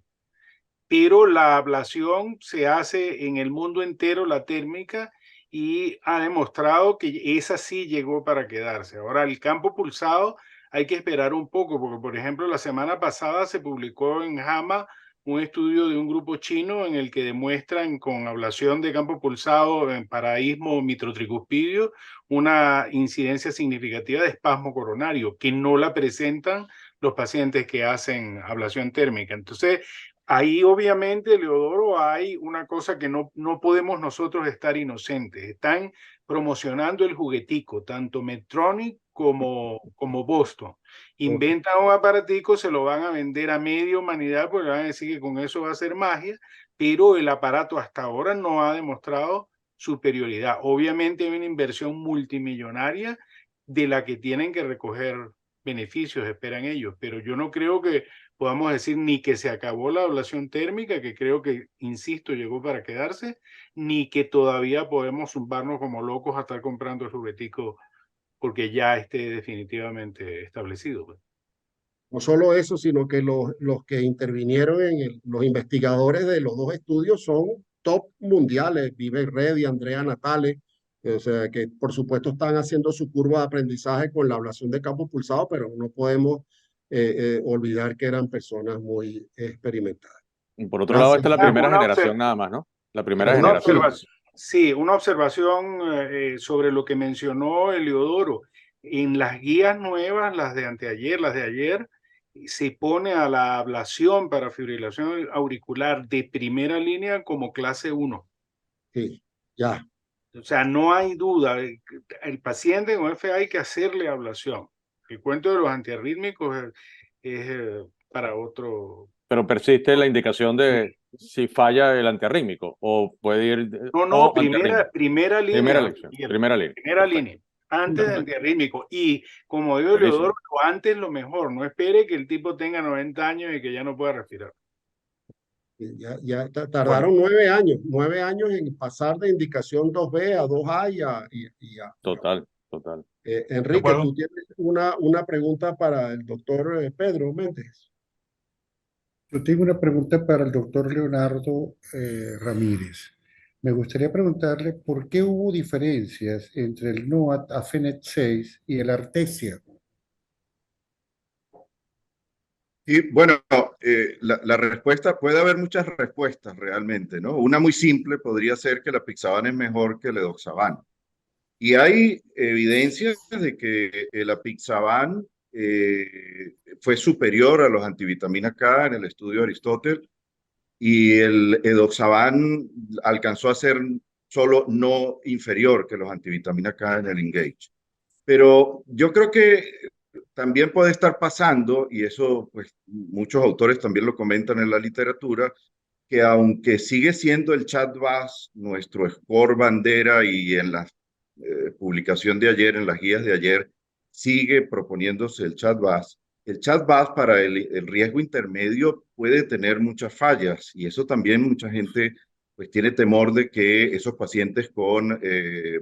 pero la ablación se hace en el mundo entero, la térmica, y ha demostrado que esa sí llegó para quedarse. Ahora, el campo pulsado hay que esperar un poco, porque, por ejemplo, la semana pasada se publicó en JAMA un estudio de un grupo chino en el que demuestran con ablación de campo pulsado en paraísmo mitrotricuspidio una incidencia significativa de espasmo coronario, que no la presentan los pacientes que hacen ablación térmica. Entonces, ahí obviamente, Leodoro, hay una cosa que no podemos nosotros estar inocentes. Están promocionando el juguetico, tanto Medtronic como Boston. Inventan un aparatico, se lo van a vender a media humanidad porque van a decir que con eso va a ser magia, pero el aparato hasta ahora no ha demostrado superioridad. Obviamente hay una inversión multimillonaria de la que tienen que recoger beneficios, esperan ellos, pero yo no creo que podamos decir ni que se acabó la ablación térmica, que creo que, insisto, llegó para quedarse, ni que todavía podemos zumbarnos como locos a estar comprando el juguetico porque ya esté definitivamente establecido. No solo eso, sino que los que intervinieron los investigadores de los dos estudios son top mundiales, Vivek Reddy, Andrea Natale, o sea que por supuesto están haciendo su curva de aprendizaje con la ablación de campo pulsado, pero no podemos olvidar que eran personas muy experimentadas. Y por otro lado, esta es la primera generación nada más, ¿no? La primera generación. Sí, una observación sobre lo que mencionó Eliodoro. En las guías nuevas, las de anteayer, las de ayer, se pone a la ablación para fibrilación auricular de primera línea como clase 1. Sí, ya. O sea, no hay duda. El paciente con FA hay que hacerle ablación. El cuento de los antiarrítmicos es para otro. Pero persiste la indicación de si falla el antiarrítmico o puede ir. No, primera línea. Primera línea. Primera línea. Antes del antiarrítmico. Y como digo Leodoro, antes lo mejor. No espere que el tipo tenga 90 años y que ya no pueda respirar. Ya tardaron 9 años en pasar de indicación 2B a 2A y a. Total. Enrique, tú tienes una pregunta para el doctor Pedro Méndez. Yo tengo una pregunta para el doctor Leonardo Ramírez. Me gustaría preguntarle por qué hubo diferencias entre el NOAT AFENET 6 y el Artesia. Y bueno, la respuesta, puede haber muchas respuestas realmente, ¿no? Una muy simple podría ser que la apixaban es mejor que el edoxaban. Y hay evidencias de que el apixaban fue superior a los antivitaminas K en el estudio de Aristóteles y el edoxaban alcanzó a ser solo no inferior que los antivitaminas K en el Engage. Pero yo creo que también puede estar pasando, y eso pues muchos autores también lo comentan en la literatura, que aunque sigue siendo el CHA2DS nuestro score bandera y en la publicación de ayer, en las guías de ayer, sigue proponiéndose el CHA2DS. El CHA2DS para el riesgo intermedio puede tener muchas fallas y eso también mucha gente pues tiene temor de que esos pacientes con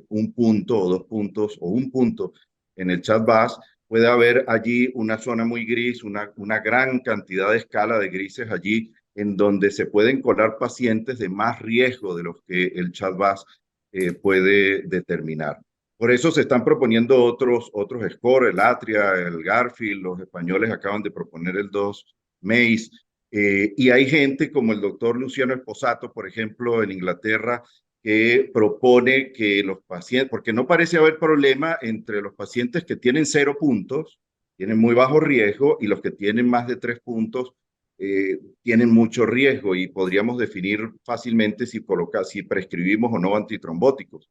1 punto o 2 puntos o 1 punto en el CHA2DS puede haber allí una zona muy gris, una gran cantidad de escala de grises allí en donde se pueden colar pacientes de más riesgo de los que el CHA2DS puede determinar. Por eso se están proponiendo otros scores, el Atria, el Garfield, los españoles acaban de proponer el 2 MACE, y hay gente como el doctor Luciano Esposato, por ejemplo, en Inglaterra, que propone que los pacientes, porque no parece haber problema entre los pacientes que tienen 0 puntos, tienen muy bajo riesgo, y los que tienen más de 3 puntos, tienen mucho riesgo y podríamos definir fácilmente si prescribimos o no antitrombóticos.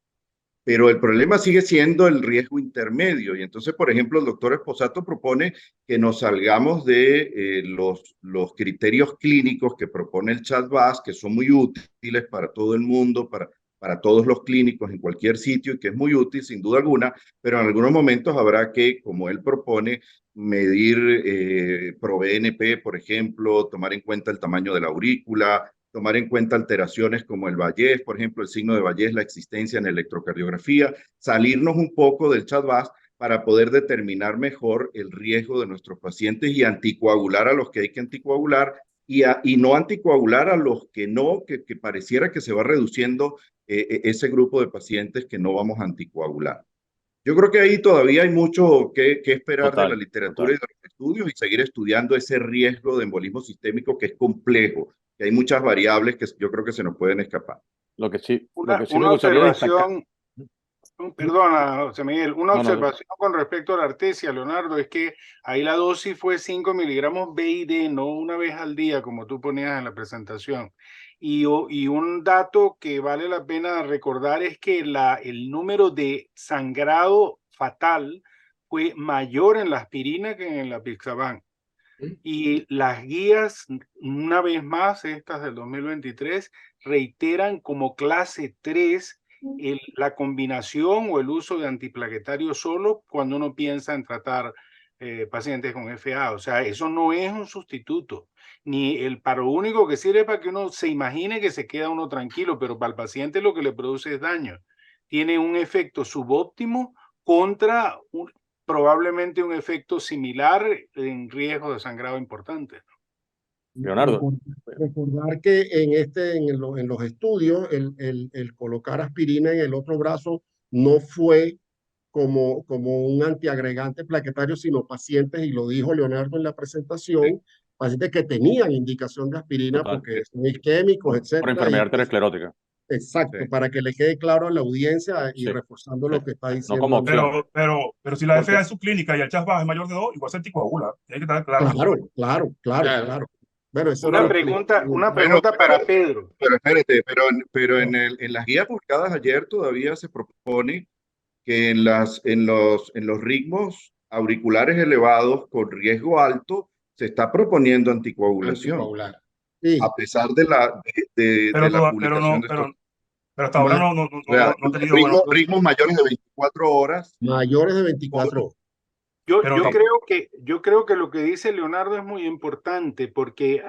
Pero el problema sigue siendo el riesgo intermedio. Y entonces, por ejemplo, el doctor Esposato propone que nos salgamos de los criterios clínicos que propone el CHA2DS, que son muy útiles para todo el mundo, para todos los clínicos en cualquier sitio y que es muy útil sin duda alguna, pero en algunos momentos habrá que, como él propone, medir ProBNP, por ejemplo, tomar en cuenta el tamaño de la aurícula, tomar en cuenta alteraciones como el Bayes, por ejemplo, el signo de Bayes, la existencia en electrocardiografía, salirnos un poco del CHA2DS para poder determinar mejor el riesgo de nuestros pacientes y anticoagular a los que hay que anticoagular y no anticoagular a los que no, que pareciera que se va reduciendo ese grupo de pacientes que no vamos a anticoagular. Yo creo que ahí todavía hay mucho que esperar de la literatura y de los estudios y seguir estudiando ese riesgo de embolismo sistémico que es complejo, que hay muchas variables que yo creo que se nos pueden escapar. Lo que sí Una observación, perdona, José Miguel, una observación con respecto a la artesia, Leonardo, es que ahí la dosis fue 5 miligramos BID, no una vez al día, como tú ponías en la presentación. Y un dato que vale la pena recordar es que el número de sangrado fatal fue mayor en la aspirina que en el apixaban. Y las guías, una vez más, estas del 2023, reiteran como clase 3 la combinación o el uso de antiplaquetarios solo cuando uno piensa en tratar pacientes con FA. O sea, eso no es un sustituto. Ni para lo único que sirve para que uno se imagine que se queda uno tranquilo, pero para el paciente lo que le produce es daño. Tiene un efecto subóptimo contra probablemente un efecto similar en riesgo de sangrado importante. Leonardo. Recordar que en los estudios el colocar aspirina en el otro brazo no fue como un antiagregante plaquetario, sino pacientes, y lo dijo Leonardo en la presentación, pacientes que tenían indicación de aspirina porque son isquémicos, etc. Por enfermedad arteriosclerótica. Exacto, Sí. para que le quede claro a la audiencia y Sí, reforzando sí. lo que está No diciendo. como opción. Pero si la Porque- FA es su clínica y el CHAS es mayor de 2, igual se anticoagula. Tiene que estar claro. Claro. Claro. Bueno, eso era Una Bueno, pregunta para Pedro. pero espérate, pero en las guías publicadas ayer todavía se propone que en los ritmos auriculares elevados con riesgo alto se está proponiendo anticoagulación, Anticoagular. sí, a pesar de la publicación de estos. Pero hasta ahora ma- no O sea, he tenido buenos. ritmos mayores de 24 horas. mayores de 24 horas. Pero Yo creo que lo que dice Leonardo es muy importante porque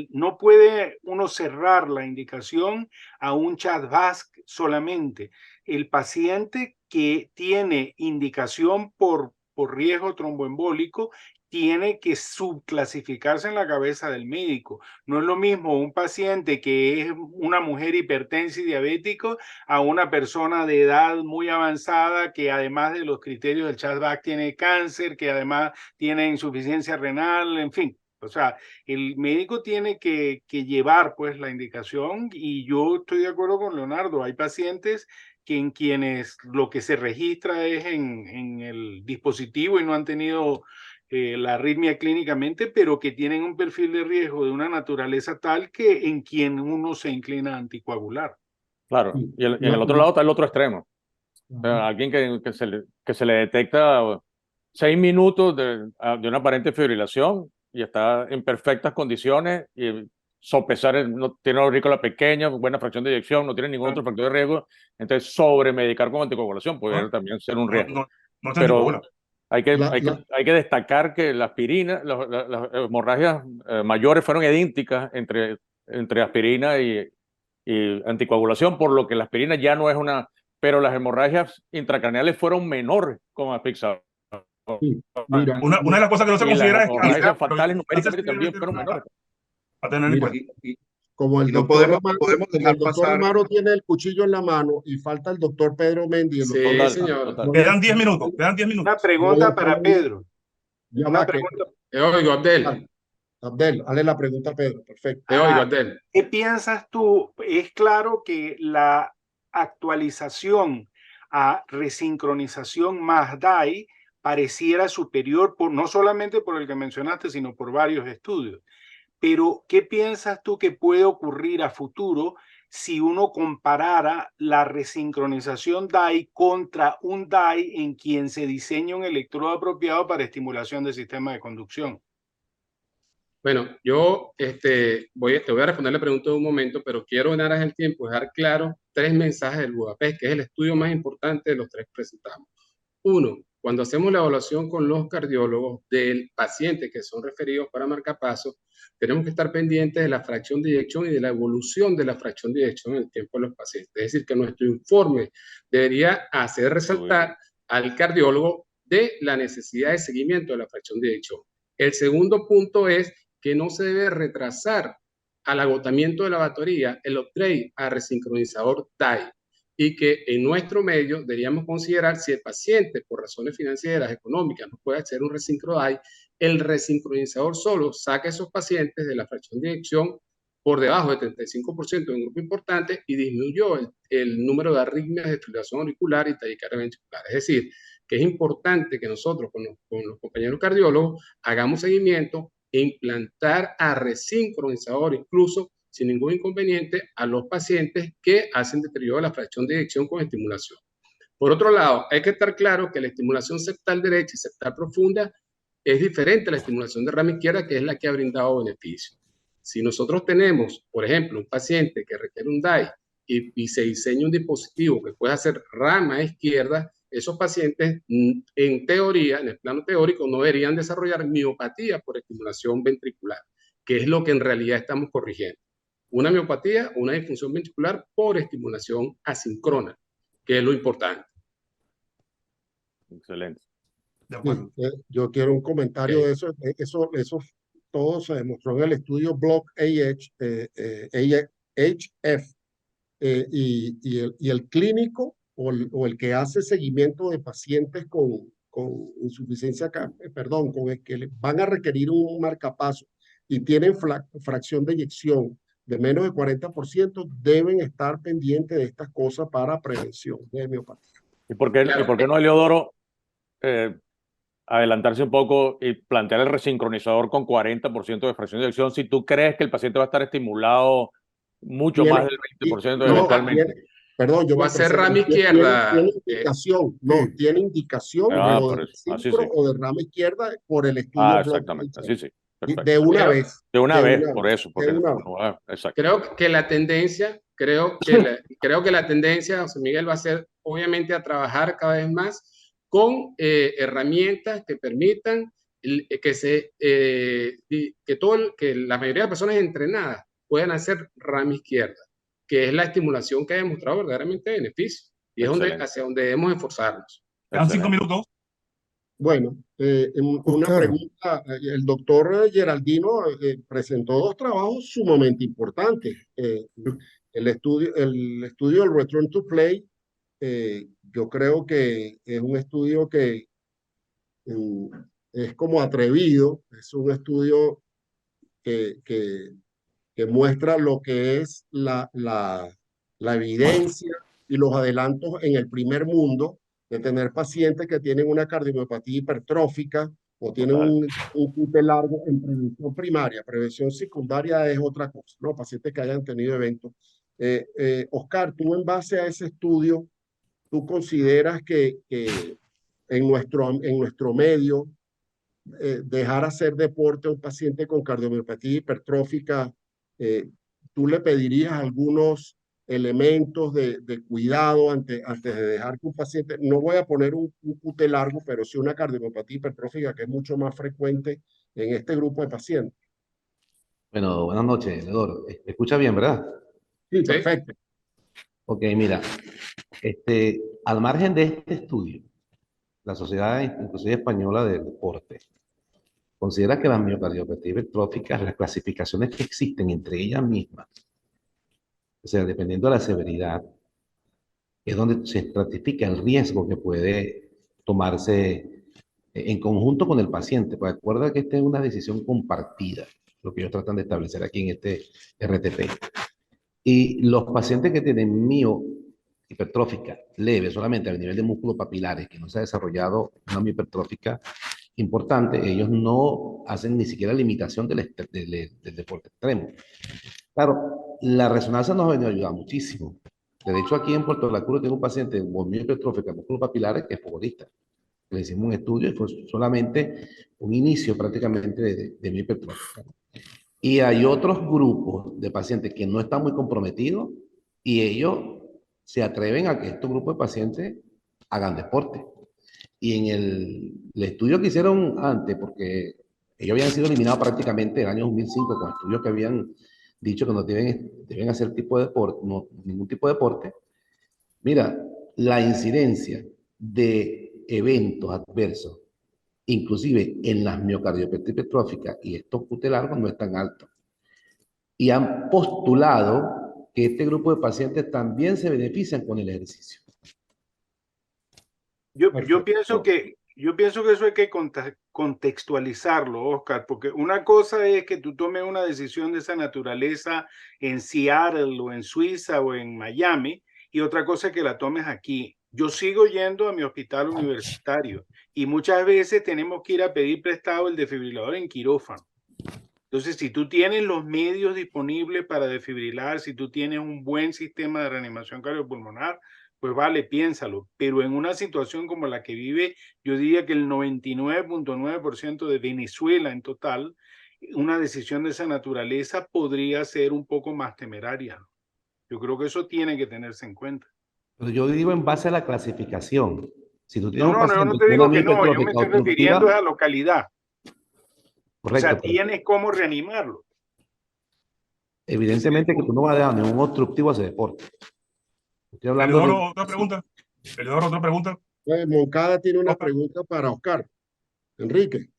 no puede uno cerrar la indicación a un CHA2-VASc solamente. El paciente que tiene indicación por riesgo tromboembólico tiene que subclasificarse en la cabeza del médico. No es lo mismo un paciente que es una mujer hipertensa y diabético a una persona de edad muy avanzada que además de los criterios del CHA2-VASc tiene cáncer, que además tiene insuficiencia renal, en fin. O sea, el médico tiene que llevar pues la indicación y yo estoy de acuerdo con Leonardo. Hay pacientes que en quienes lo que se registra es en el dispositivo y no han tenido la arritmia clínicamente, pero que tienen un perfil de riesgo de una naturaleza tal que en quien uno se inclina a anticoagular. Claro, y en el otro lado está el otro extremo. O sea, alguien que se le detecta 6 minutos de una aparente fibrilación y está en perfectas condiciones y sopesar, no tiene una aurícula pequeña, buena fracción de eyección, no tiene ningún otro factor de riesgo, entonces sobremedicar con anticoagulación puede también ser un riesgo. No se Pero anticoagula. hay que destacar que la aspirina, las hemorragias mayores fueron idénticas entre aspirina y anticoagulación, por lo que la aspirina ya no es una, pero las hemorragias intracraneales fueron menores con apixaban. Sí, mira, Una de las cosas que no se Y las considera es hemorragias fatales cáncer numéricamente también fueron menores. a tener en mira, cuenta. como el No doctor podemos dejar el doctor pasar. Amaro tiene el cuchillo en la mano y falta el doctor Pedro Mendy y el doctor Sí, Total, señor. total. Quedan 10 minutos. Una pregunta para Pedro. Ya Una va, pregunta. Te oigo, Abdel. Abdel, hazle la pregunta a Pedro, perfecto. Te oigo, Abdel. ¿Qué piensas tú? Es claro que la actualización a resincronización más DAI pareciera superior no solamente por el que mencionaste, sino por varios estudios. Pero, ¿qué piensas tú que puede ocurrir a futuro si uno comparara la resincronización DAI contra un DAI en quien se diseña un electrodo apropiado para estimulación del sistema de conducción? Bueno, yo te voy a responder la pregunta en un momento, pero quiero ganar el tiempo, dejar claro 3 mensajes del Budapest, que es el estudio más importante de los 3 que presentamos. Uno, cuando hacemos la evaluación con los cardiólogos del paciente que son referidos para marcapasos, tenemos que estar pendientes de la fracción de eyección y de la evolución de la fracción de eyección en el tiempo de los pacientes. Es decir, que nuestro informe debería hacer resaltar al cardiólogo de la necesidad de seguimiento de la fracción de eyección. El segundo punto es que no se debe retrasar al agotamiento de la batería el upgrade a resincronizador DAI y que en nuestro medio deberíamos considerar si el paciente por razones financieras, económicas, no puede hacer un resincro DAI, el resincronizador solo saca a esos pacientes de la fracción de eyección por debajo del 35% de un grupo importante y disminuyó el número de arritmias de fibrilación auricular y taquicardia ventricular. Es decir, que es importante que nosotros con los compañeros cardiólogos hagamos seguimiento e implantar a resincronizador incluso sin ningún inconveniente a los pacientes que hacen deterioro de la fracción de eyección con estimulación. Por otro lado, hay que estar claro que la estimulación septal derecha y septal profunda es diferente a la estimulación de rama izquierda, que es la que ha brindado beneficio. Si nosotros tenemos, por ejemplo, un paciente que requiere un DAI y se diseña un dispositivo que puede hacer rama izquierda, esos pacientes, en teoría, en el plano teórico, no deberían desarrollar miopatía por estimulación ventricular, que es lo que en realidad estamos corrigiendo. Una miopatía o una disfunción ventricular por estimulación asincrona, que es lo importante. Excelente. Yo quiero un comentario de eso. Eso todo se demostró en el estudio Block HF y el clínico o el que hace seguimiento de pacientes con insuficiencia, con el que van a requerir un marcapaso y tienen fracción de eyección de menos de 40% deben estar pendientes de estas cosas para prevención de miopatía. ¿Y por qué no, Eliodoro, adelantarse un poco y plantear el resincronizador con 40% de fracción de eyección si tú crees que el paciente va a estar estimulado mucho más del 20% eventualmente? Perdón, yo va a ser rama izquierda. Tiene indicación, tiene indicación o de síncro o de rama izquierda por el estudio. Exactamente, sí. Perfecto. De una vez. De una vez, por eso. Porque exacto. Creo que la tendencia, José Miguel, va a ser obviamente a trabajar cada vez más con herramientas que permitan que la mayoría de personas entrenadas puedan hacer rama izquierda, que es la estimulación que ha demostrado verdaderamente beneficio. Y es hacia donde debemos esforzarnos. Quedan 5 minutos. Bueno, una pregunta. El doctor Geraldino presentó 2 trabajos sumamente importantes. El estudio del Return to Play, yo creo que es un estudio que es como atrevido, es un estudio que muestra lo que es la evidencia y los adelantos en el primer mundo de tener pacientes que tienen una cardiomiopatía hipertrófica o tienen un QT largo en prevención primaria. Prevención secundaria es otra cosa, ¿no? Pacientes que hayan tenido eventos. Oscar, tú en base a ese estudio, ¿tú consideras que en nuestro medio dejar hacer deporte a un paciente con cardiomiopatía hipertrófica, tú le pedirías algunos elementos de cuidado antes de dejar que un paciente, no voy a poner un QT largo, pero sí una cardiomiopatía hipertrófica que es mucho más frecuente en este grupo de pacientes? Bueno, buenas noches, Eduardo. ¿Me escucha bien, verdad? Sí, perfecto. Ok, mira, al margen de este estudio, la Sociedad inclusive Española del Deporte considera que las miocardiopatías hipertróficas, las clasificaciones que existen entre ellas mismas, o sea, dependiendo de la severidad, es donde se estratifica el riesgo que puede tomarse en conjunto con el paciente. Pues recuerda que esta es una decisión compartida, lo que ellos tratan de establecer aquí en este RTP. Y los pacientes que tienen hipertrófica leve, solamente a nivel de músculos papilares, que no se ha desarrollado una hipertrófica importante, ellos no hacen ni siquiera limitación del deporte extremo. Claro, la resonancia nos ha venido a ayudar muchísimo. De hecho, aquí en Puerto La Cruz tengo un paciente con hipertrófica, músculos papilares, que es futbolista. Le hicimos un estudio y fue solamente un inicio prácticamente de hipertrófica. Y hay otros grupos de pacientes que no están muy comprometidos y ellos se atreven a que estos grupos de pacientes hagan deporte. Y en el estudio que hicieron antes, porque ellos habían sido eliminados prácticamente en el año 2005 con estudios que habían dicho que no deben hacer ningún tipo de deporte. Mira, la incidencia de eventos adversos, inclusive en las miocardiopatías hipertróficas y estos QT largos, no es tan alto. Y han postulado que este grupo de pacientes también se benefician con el ejercicio. Yo pienso que eso hay que contextualizarlo, Oscar, porque una cosa es que tú tomes una decisión de esa naturaleza en Seattle o en Suiza o en Miami, y otra cosa es que la tomes aquí. Yo sigo yendo a mi hospital universitario y muchas veces tenemos que ir a pedir prestado el desfibrilador en quirófano. Entonces, si tú tienes los medios disponibles para desfibrilar, si tú tienes un buen sistema de reanimación cardiopulmonar, pues vale, piénsalo. Pero en una situación como la que vive, yo diría que el 99.9% de Venezuela en total, una decisión de esa naturaleza podría ser un poco más temeraria. Yo creo que eso tiene que tenerse en cuenta. Pero yo digo en base a la clasificación. Si tú tienes yo no te digo que no, yo me estoy refiriendo a la localidad. Correcto, o sea, tienes cómo reanimarlo. Evidentemente que tú no vas a dejar ningún obstructivo a ese deporte. Estoy hablando otra pregunta. Otra pregunta. Moncada tiene una pregunta para Oscar. Enrique.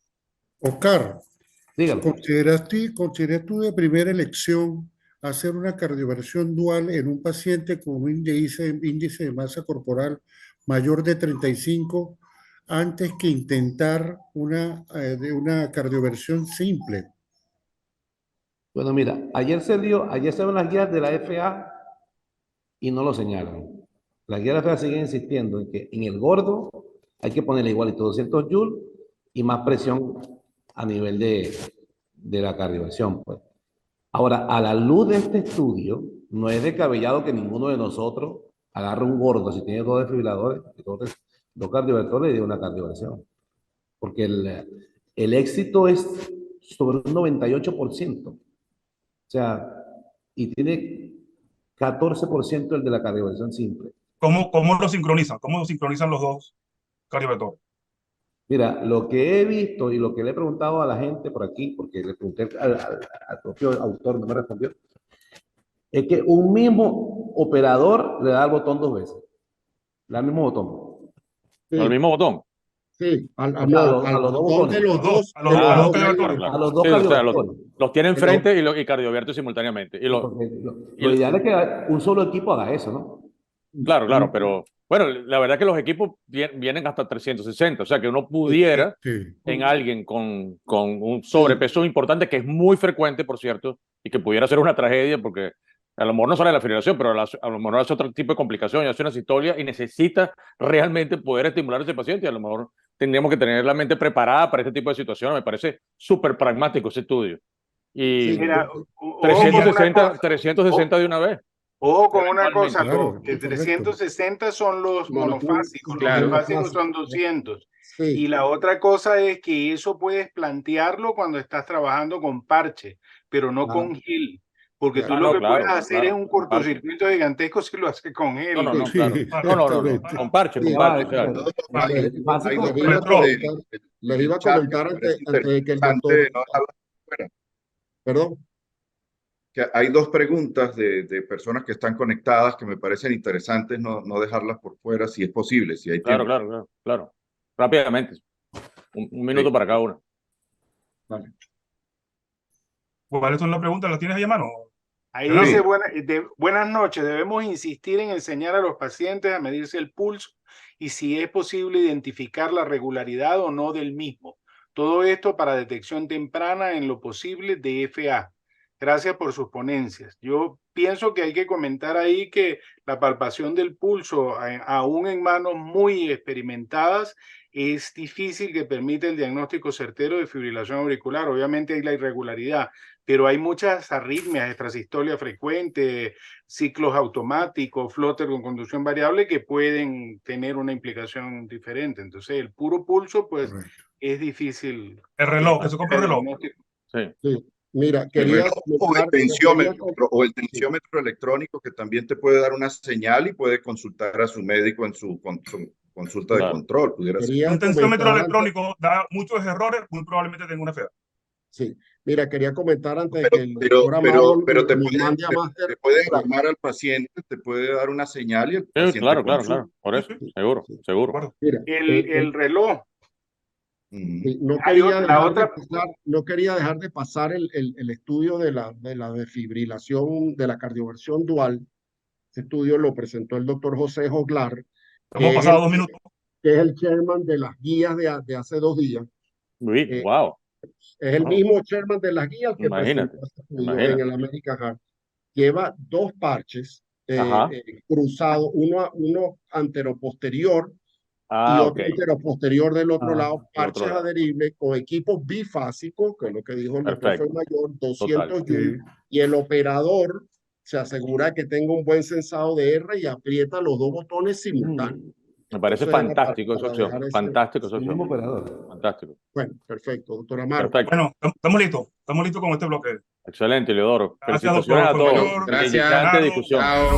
Oscar, dígalo. ¿Consideras tú de primera elección hacer una cardioversión dual en un paciente con un índice de masa corporal mayor de 35 antes que intentar una cardioversión simple? Bueno, mira, ayer se ven las guías de la FA y no lo señalan. Las guías de la FA siguen insistiendo en que en el gordo hay que ponerle igualito 200 joules y más presión a nivel de la cardioversión, pues. Ahora, a la luz de este estudio, no es descabellado que ninguno de nosotros agarre un gordo, si tiene 2 desfibriladores, 2 cardiovertores y de una cardioversión. Porque el éxito es sobre un 98%. O sea, y tiene 14% el de la cardioversión simple. ¿Cómo lo sincronizan? ¿Cómo lo sincronizan los dos cardiovertores? Mira, lo que he visto y lo que le he preguntado a la gente por aquí, porque le pregunté al propio autor, no me respondió, es que un mismo operador le da el botón 2 veces. Le da el mismo botón. Sí, ¿Al mismo botón? sí, al O sea, a los dos botón de botones. los dos. A los dos cardiovertores. A los dos Sí, o sea, cardiovertores. los tiene Pero- enfrente y cardiovierto simultáneamente. Porque lo ideal es que un solo equipo haga eso, ¿no? Claro, pero bueno, la verdad es que los equipos vienen hasta 360, o sea que uno pudiera en alguien con un sobrepeso importante, que es muy frecuente, por cierto, y que pudiera ser una tragedia, porque a lo mejor no sale la fibrilación, pero a lo mejor hace otro tipo de complicación, y hace una sistolia y necesita realmente poder estimular a ese paciente, y a lo mejor tendríamos que tener la mente preparada para este tipo de situaciones. Me parece súper pragmático ese estudio. Y Sí, Mira, 360 de una vez. ojo con una cosa, Claro, que correcto. 360 son los monofásicos, Claro. los bifásicos son 200. Sí, Y la otra cosa es que eso puedes plantearlo cuando estás trabajando con parche, pero no con gel, porque tú Ah, lo no, que claro, puedes hacer claro, es un cortocircuito gigantesco si lo haces con gel. No, Sí, claro. No, exactamente. con parche, Sí, claro. Les Básico, iba a comentar antes de que el doctor... Perdón. Que hay 2 preguntas de personas que están conectadas que me parecen interesantes no dejarlas por fuera, si es posible, si hay tiempo. Claro. Rápidamente. Un minuto Sí. para cada uno. Vale. ¿Cuáles son las preguntas? ¿Las tienes ahí a mano? Ahí Claro. dice, buenas noches, debemos insistir en enseñar a los pacientes a medirse el pulso y si es posible identificar la regularidad o no del mismo. Todo esto para detección temprana en lo posible de FA. Gracias por sus ponencias. Yo pienso que hay que comentar ahí que la palpación del pulso, aún en manos muy experimentadas, es difícil que permita el diagnóstico certero de fibrilación auricular. Obviamente hay la irregularidad, pero hay muchas arritmias, extrasistolia frecuente, ciclos automáticos, flutter con conducción variable que pueden tener una implicación diferente. Entonces, el puro pulso, pues, es difícil. El reloj, que se compra el reloj. Sí. Mira, quería o el tensiómetro electrónico, que también te puede dar una señal y puede consultar a su médico en su consulta de control. Un tensiómetro electrónico da muchos errores, muy probablemente tenga una FA. Sí, mira, quería comentar antes pero, que el pero, doctor pero, Amaro pero te puede Master. alarmar al paciente, te puede dar una señal y el Sí, paciente claro. consulta. Por eso, seguro. Mira, El reloj. Sí, no quería dejar de pasar el estudio de la desfibrilación, de la cardioversión dual. Ese estudio lo presentó el doctor José Joglar, Hemos pasado 2 minutos. que es el chairman de las guías de hace 2 días. Wow. Es el mismo chairman de las guías que Imagínate, presentó este estudio en el American Heart. Lleva 2 parches cruzados, uno anteroposterior y otro anteroposterior del otro lado, parches adheribles con equipos bifásicos, que es lo que dijo el doctor Mayor, 200 joules, y el operador se asegura que tenga un buen sensado de R y aprieta los 2 botones simultáneos. Me parece fantástico esa opción. Fantástico esa opción. Fantástico. Bueno, perfecto, doctor Amaro. Bueno, estamos listos con este bloque. Excelente, Leodoro. Gracias, Felicitaciones doctor. a todos. Gracias. Discusión. Chao.